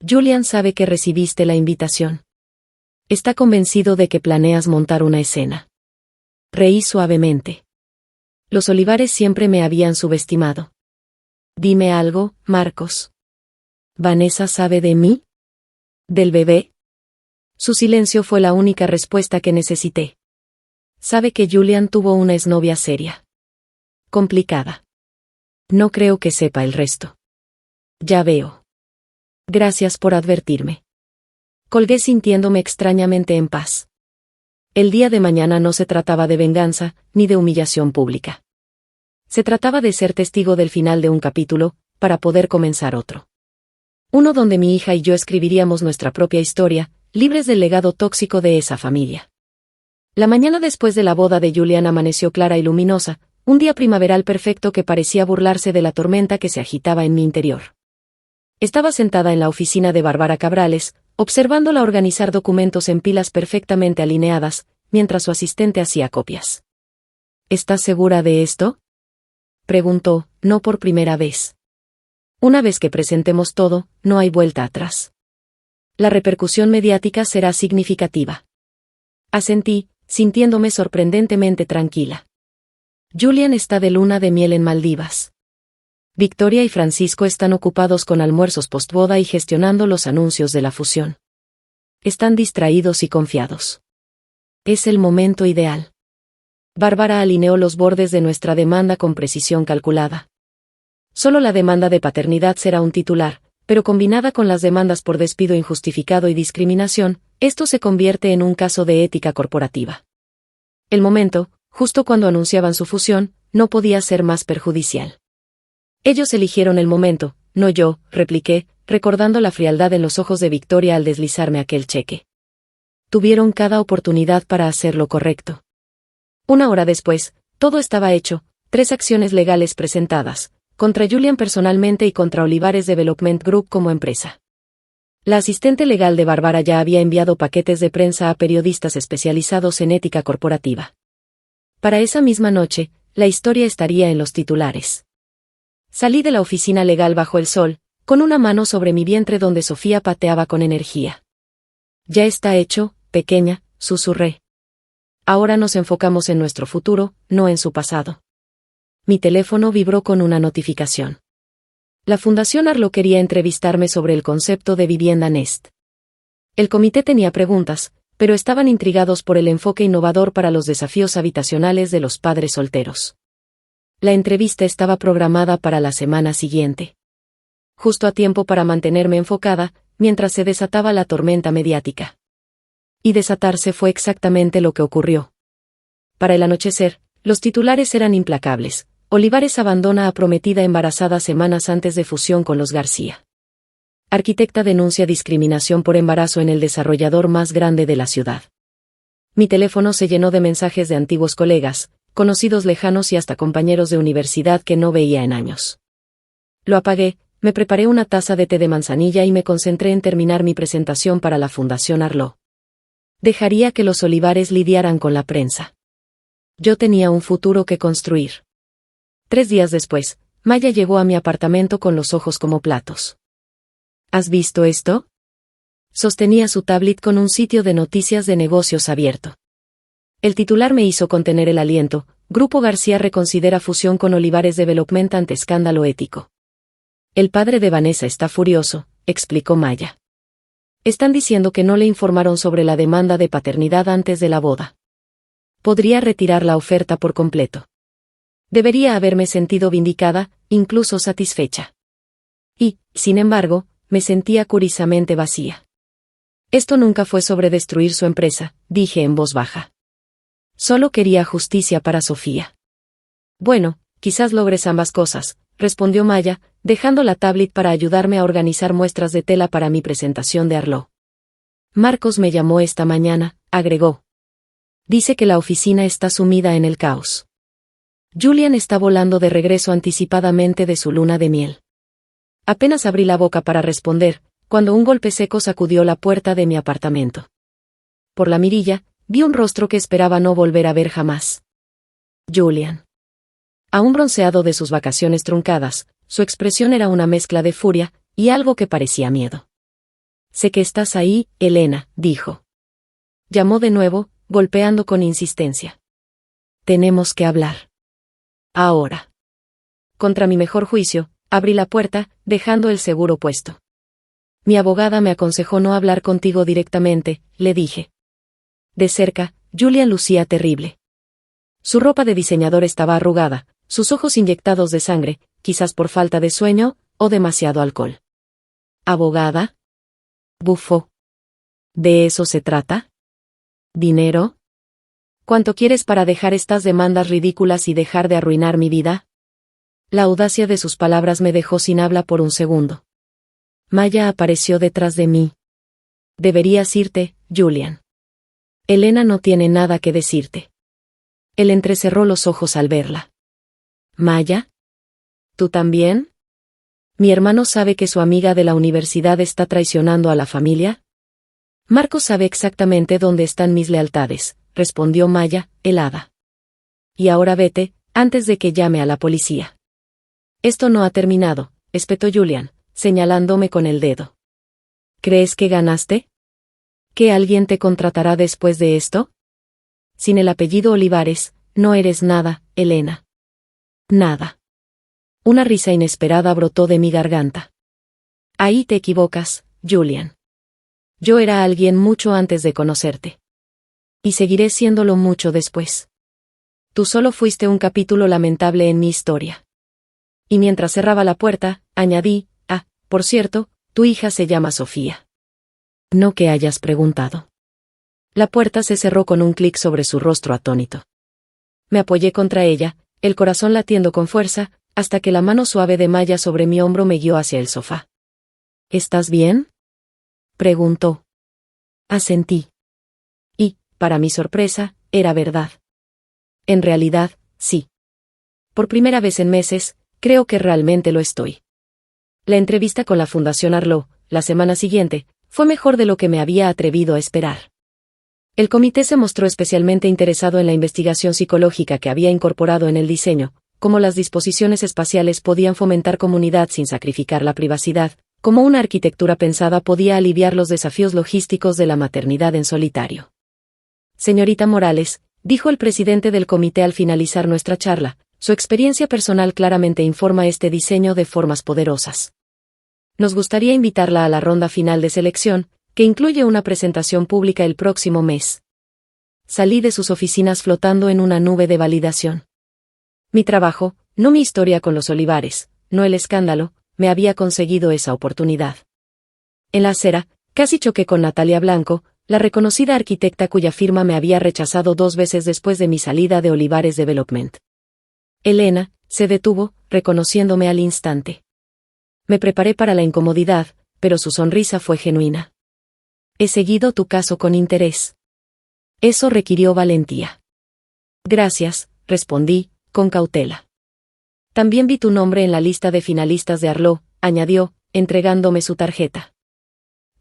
Speaker 1: Julian sabe que recibiste la invitación. Está convencido de que planeas montar una escena. Reí suavemente. Los Olivares siempre me habían subestimado. Dime algo, Marcos. ¿Vanessa sabe de mí? ¿Del bebé? Su silencio fue la única respuesta que necesité. Sabe que Julian tuvo una exnovia seria. Complicada. No creo que sepa el resto. Ya veo. Gracias por advertirme. Colgué sintiéndome extrañamente en paz. El día de mañana no se trataba de venganza, ni de humillación pública. Se trataba de ser testigo del final de un capítulo, para poder comenzar otro. Uno donde mi hija y yo escribiríamos nuestra propia historia, libres del legado tóxico de esa familia. La mañana después de la boda de Julian amaneció clara y luminosa, un día primaveral perfecto que parecía burlarse de la tormenta que se agitaba en mi interior. Estaba sentada en la oficina de Bárbara Cabrales, observándola organizar documentos en pilas perfectamente alineadas, mientras su asistente hacía copias. ¿Estás segura de esto?, preguntó, no por primera vez. Una vez que presentemos todo, no hay vuelta atrás. La repercusión mediática será significativa. Asentí, sintiéndome sorprendentemente tranquila. Julian está de luna de miel en Maldivas. Victoria y Francisco están ocupados con almuerzos postboda y gestionando los anuncios de la fusión. Están distraídos y confiados. Es el momento ideal. Bárbara alineó los bordes de nuestra demanda con precisión calculada. Solo la demanda de paternidad será un titular, pero combinada con las demandas por despido injustificado y discriminación, esto se convierte en un caso de ética corporativa. El momento, justo cuando anunciaban su fusión, no podía ser más perjudicial. Ellos eligieron el momento, no yo, repliqué, recordando la frialdad en los ojos de Victoria al deslizarme aquel cheque. Tuvieron cada oportunidad para hacer lo correcto. Una hora después, todo estaba hecho, 3 acciones legales presentadas, contra Julian personalmente y contra Olivares Development Group como empresa. La asistente legal de Bárbara ya había enviado paquetes de prensa a periodistas especializados en ética corporativa. Para esa misma noche, la historia estaría en los titulares. Salí de la oficina legal bajo el sol, con una mano sobre mi vientre donde Sofía pateaba con energía. Ya está hecho, pequeña, susurré. Ahora nos enfocamos en nuestro futuro, no en su pasado. Mi teléfono vibró con una notificación. La Fundación Arlo quería entrevistarme sobre el concepto de vivienda Nest. El comité tenía preguntas, pero estaban intrigados por el enfoque innovador para los desafíos habitacionales de los padres solteros. La entrevista estaba programada para la semana siguiente. Justo a tiempo para mantenerme enfocada, mientras se desataba la tormenta mediática. Y desatarse fue exactamente lo que ocurrió. Para el anochecer, los titulares eran implacables. Olivares abandona a prometida embarazada semanas antes de fusión con los García. Arquitecta denuncia discriminación por embarazo en el desarrollador más grande de la ciudad. Mi teléfono se llenó de mensajes de antiguos colegas, conocidos lejanos y hasta compañeros de universidad que no veía en años. Lo apagué, me preparé una taza de té de manzanilla y me concentré en terminar mi presentación para la Fundación Arlo. Dejaría que los Olivares lidiaran con la prensa. Yo tenía un futuro que construir. 3 días después, Maya llegó a mi apartamento con los ojos como platos. ¿Has visto esto? Sostenía su tablet con un sitio de noticias de negocios abierto. El titular me hizo contener el aliento. Grupo García reconsidera fusión con Olivares Development ante escándalo ético. El padre de Vanessa está furioso, explicó Maya. Están diciendo que no le informaron sobre la demanda de paternidad antes de la boda. Podría retirar la oferta por completo. Debería haberme sentido vindicada, incluso satisfecha. Y, sin embargo, me sentía curiosamente vacía. Esto nunca fue sobre destruir su empresa, dije en voz baja. Solo quería justicia para Sofía. Bueno, quizás logres ambas cosas, respondió Maya, dejando la tablet para ayudarme a organizar muestras de tela para mi presentación de Arlo. Marcos me llamó esta mañana, agregó. Dice que la oficina está sumida en el caos. Julian está volando de regreso anticipadamente de su luna de miel. Apenas abrí la boca para responder, cuando un golpe seco sacudió la puerta de mi apartamento. Por la mirilla, vi un rostro que esperaba no volver a ver jamás. Julian. Aún bronceado de sus vacaciones truncadas, su expresión era una mezcla de furia y algo que parecía miedo. Sé que estás ahí, Elena, dijo. Llamó de nuevo, golpeando con insistencia. Tenemos que hablar. Ahora. Contra mi mejor juicio, abrí la puerta, dejando el seguro puesto. Mi abogada me aconsejó no hablar contigo directamente, le dije. De cerca, Julian lucía terrible. Su ropa de diseñador estaba arrugada, sus ojos inyectados de sangre, quizás por falta de sueño, o demasiado alcohol. ¿Abogada? Bufó. ¿De eso se trata? ¿Dinero? ¿Cuánto quieres para dejar estas demandas ridículas y dejar de arruinar mi vida? La audacia de sus palabras me dejó sin habla por un segundo. Maya apareció detrás de mí. Deberías irte, Julian. Elena no tiene nada que decirte. Él entrecerró los ojos al verla. ¿Maya? ¿Tú también? ¿Mi hermano sabe que su amiga de la universidad está traicionando a la familia? Marcos sabe exactamente dónde están mis lealtades, respondió Maya, helada. Y ahora vete, antes de que llame a la policía. Esto no ha terminado, espetó Julian, señalándome con el dedo. ¿Crees que ganaste? ¿Que alguien te contratará después de esto? Sin el apellido Olivares, no eres nada, Elena. Nada. Una risa inesperada brotó de mi garganta. Ahí te equivocas, Julian. Yo era alguien mucho antes de conocerte. Y seguiré siéndolo mucho después. Tú solo fuiste un capítulo lamentable en mi historia. Y mientras cerraba la puerta, añadí, por cierto, tu hija se llama Sofía. No que hayas preguntado. La puerta se cerró con un clic sobre su rostro atónito. Me apoyé contra ella, el corazón latiendo con fuerza, hasta que la mano suave de Maya sobre mi hombro me guió hacia el sofá. ¿Estás bien?, preguntó. Asentí. Y, para mi sorpresa, era verdad. En realidad, sí. Por primera vez en meses, creo que realmente lo estoy. La entrevista con la Fundación Arlo, la semana siguiente, fue mejor de lo que me había atrevido a esperar. El comité se mostró especialmente interesado en la investigación psicológica que había incorporado en el diseño, cómo las disposiciones espaciales podían fomentar comunidad sin sacrificar la privacidad, cómo una arquitectura pensada podía aliviar los desafíos logísticos de la maternidad en solitario. Señorita Morales, dijo el presidente del comité al finalizar nuestra charla, su experiencia personal claramente informa este diseño de formas poderosas. Nos gustaría invitarla a la ronda final de selección, que incluye una presentación pública el próximo mes. Salí de sus oficinas flotando en una nube de validación. Mi trabajo, no mi historia con los Olivares, no el escándalo, me había conseguido esa oportunidad. En la acera, casi choqué con Natalia Blanco, la reconocida arquitecta cuya firma me había rechazado 2 veces después de mi salida de Olivares Development. Elena, se detuvo, reconociéndome al instante. Me preparé para la incomodidad, pero su sonrisa fue genuina. He seguido tu caso con interés. Eso requirió valentía. Gracias, respondí, con cautela. También vi tu nombre en la lista de finalistas de Arlo, añadió, entregándome su tarjeta.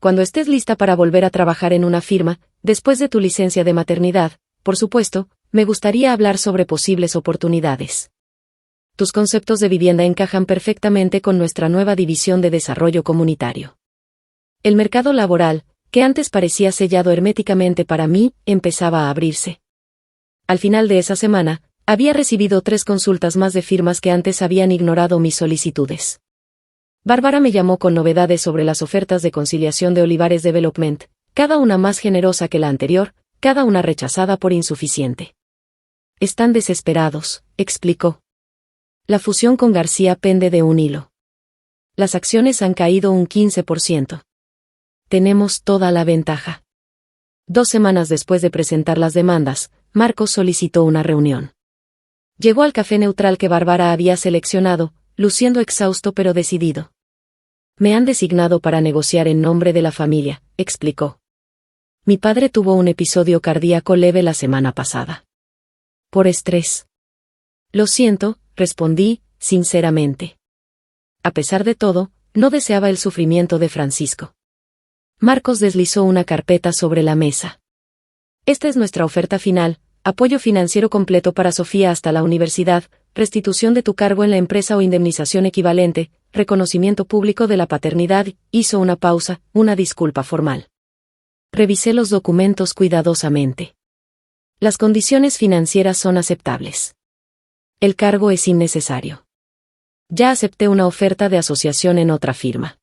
Speaker 1: Cuando estés lista para volver a trabajar en una firma, después de tu licencia de maternidad, por supuesto, me gustaría hablar sobre posibles oportunidades. Tus conceptos de vivienda encajan perfectamente con nuestra nueva división de desarrollo comunitario. El mercado laboral, que antes parecía sellado herméticamente para mí, empezaba a abrirse. Al final de esa semana, había recibido 3 consultas más de firmas que antes habían ignorado mis solicitudes. Bárbara me llamó con novedades sobre las ofertas de conciliación de Olivares Development, cada una más generosa que la anterior, cada una rechazada por insuficiente. Están desesperados, explicó. La fusión con García pende de un hilo. Las acciones han caído un 15%. Tenemos toda la ventaja. 2 semanas después de presentar las demandas, Marcos solicitó una reunión. Llegó al café neutral que Bárbara había seleccionado, luciendo exhausto pero decidido. Me han designado para negociar en nombre de la familia, explicó. Mi padre tuvo un episodio cardíaco leve la semana pasada. Por estrés. Lo siento, respondí, sinceramente. A pesar de todo, no deseaba el sufrimiento de Francisco. Marcos deslizó una carpeta sobre la mesa. Esta es nuestra oferta final, apoyo financiero completo para Sofía hasta la universidad, restitución de tu cargo en la empresa o indemnización equivalente, reconocimiento público de la paternidad. Hizo una pausa, una disculpa formal. Revisé los documentos cuidadosamente. Las condiciones financieras son aceptables. El cargo es innecesario. Ya acepté una oferta de asociación en otra firma.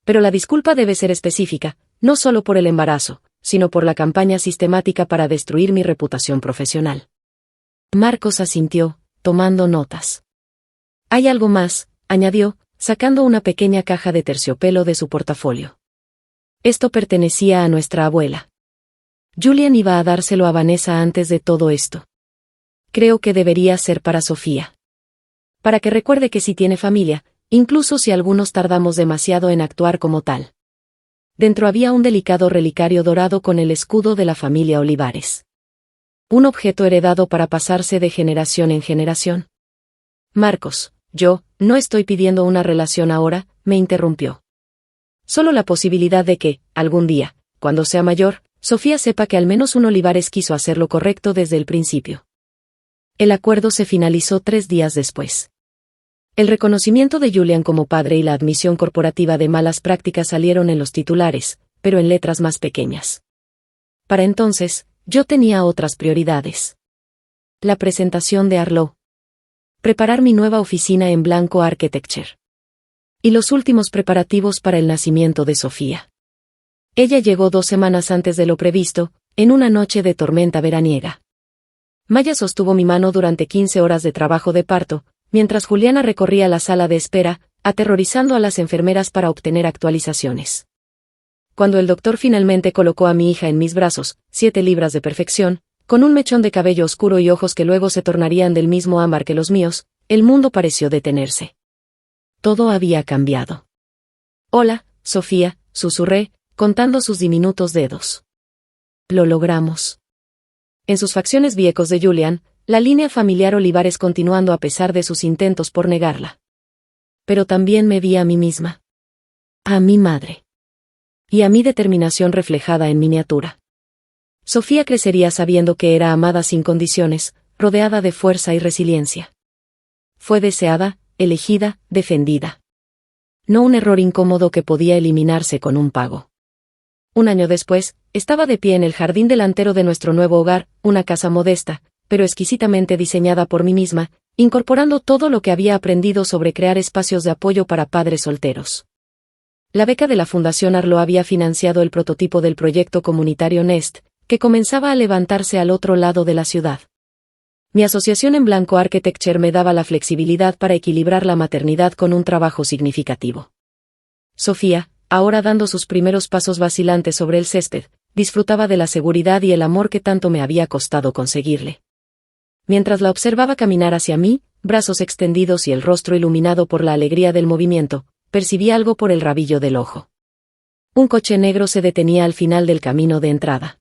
Speaker 1: Pero la disculpa debe ser específica, no solo por el embarazo, sino por la campaña sistemática para destruir mi reputación profesional. Marcos asintió, tomando notas. Hay algo más, añadió, sacando una pequeña caja de terciopelo de su portafolio. Esto pertenecía a nuestra abuela. Julian iba a dárselo a Vanessa antes de todo esto. Creo que debería ser para Sofía. Para que recuerde que sí tiene familia, incluso si algunos tardamos demasiado en actuar como tal. Dentro había un delicado relicario dorado con el escudo de la familia Olivares. Un objeto heredado para pasarse de generación en generación. Marcos, yo, no estoy pidiendo una relación ahora, me interrumpió. Solo la posibilidad de que, algún día, cuando sea mayor, Sofía sepa que al menos un Olivares quiso hacer lo correcto desde el principio. El acuerdo se finalizó 3 días después. El reconocimiento de Julian como padre y la admisión corporativa de malas prácticas salieron en los titulares, pero en letras más pequeñas. Para entonces, yo tenía otras prioridades. La presentación de Arlo. Preparar mi nueva oficina en Blanco Architecture. Y los últimos preparativos para el nacimiento de Sofía. Ella llegó 2 semanas antes de lo previsto, en una noche de tormenta veraniega. Maya sostuvo mi mano durante 15 horas de trabajo de parto, mientras Juliana recorría la sala de espera, aterrorizando a las enfermeras para obtener actualizaciones. Cuando el doctor finalmente colocó a mi hija en mis brazos, 7 libras de perfección, con un mechón de cabello oscuro y ojos que luego se tornarían del mismo ámbar que los míos, el mundo pareció detenerse. Todo había cambiado. «Hola, Sofía», susurré, contando sus diminutos dedos. Lo logramos. En sus facciones vi ecos de Julian, la línea familiar Olivares continuando a pesar de sus intentos por negarla. Pero también me vi a mí misma. A mi madre. Y a mi determinación reflejada en miniatura. Sofía crecería sabiendo que era amada sin condiciones, rodeada de fuerza y resiliencia. Fue deseada, elegida, defendida. No un error incómodo que podía eliminarse con un pago. Un año después, estaba de pie en el jardín delantero de nuestro nuevo hogar, una casa modesta, pero exquisitamente diseñada por mí misma, incorporando todo lo que había aprendido sobre crear espacios de apoyo para padres solteros. La beca de la Fundación Arlo había financiado el prototipo del proyecto comunitario Nest, que comenzaba a levantarse al otro lado de la ciudad. Mi asociación en Blanco Architecture me daba la flexibilidad para equilibrar la maternidad con un trabajo significativo. Sofía, ahora dando sus primeros pasos vacilantes sobre el césped, disfrutaba de la seguridad y el amor que tanto me había costado conseguirle. Mientras la observaba caminar hacia mí, brazos extendidos y el rostro iluminado por la alegría del movimiento, percibí algo por el rabillo del ojo. Un coche negro se detenía al final del camino de entrada.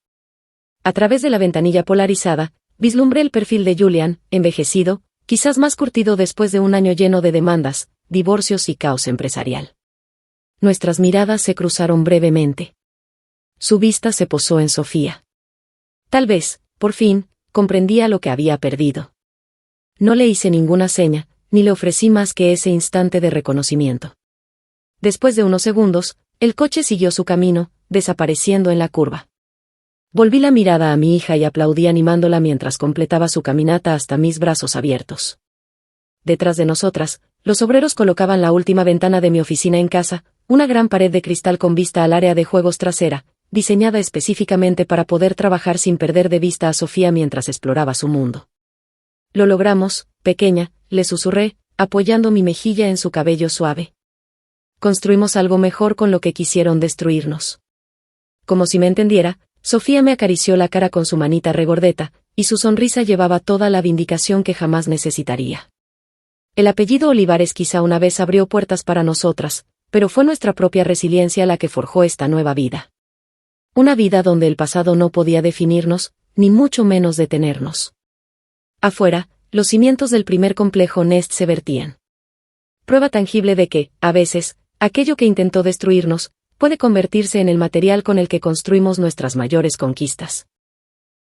Speaker 1: A través de la ventanilla polarizada, vislumbré el perfil de Julian, envejecido, quizás más curtido después de un año lleno de demandas, divorcios y caos empresarial. Nuestras miradas se cruzaron brevemente. Su vista se posó en Sofía. Tal vez, por fin, comprendía lo que había perdido. No le hice ninguna seña, ni le ofrecí más que ese instante de reconocimiento. Después de unos segundos, el coche siguió su camino, desapareciendo en la curva. Volví la mirada a mi hija y aplaudí animándola mientras completaba su caminata hasta mis brazos abiertos. Detrás de nosotras, los obreros colocaban la última ventana de mi oficina en casa, una gran pared de cristal con vista al área de juegos trasera, diseñada específicamente para poder trabajar sin perder de vista a Sofía mientras exploraba su mundo. «Lo logramos, pequeña», le susurré, apoyando mi mejilla en su cabello suave. «Construimos algo mejor con lo que quisieron destruirnos». Como si me entendiera, Sofía me acarició la cara con su manita regordeta, y su sonrisa llevaba toda la vindicación que jamás necesitaría. El apellido Olivares quizá una vez abrió puertas para nosotras, pero fue nuestra propia resiliencia la que forjó esta nueva vida. Una vida donde el pasado no podía definirnos, ni mucho menos detenernos. Afuera, los cimientos del primer complejo Nest se vertían. Prueba tangible de que, a veces, aquello que intentó destruirnos, puede convertirse en el material con el que construimos nuestras mayores conquistas.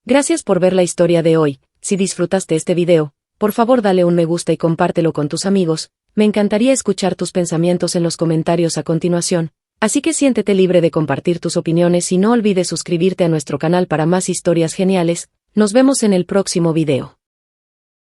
Speaker 1: Gracias por ver la historia de hoy. Si disfrutaste este video, por favor dale un me gusta y compártelo con tus amigos. Me encantaría escuchar tus pensamientos en los comentarios a continuación, así que siéntete libre de compartir tus opiniones y no olvides suscribirte a nuestro canal para más historias geniales. Nos vemos en el próximo video.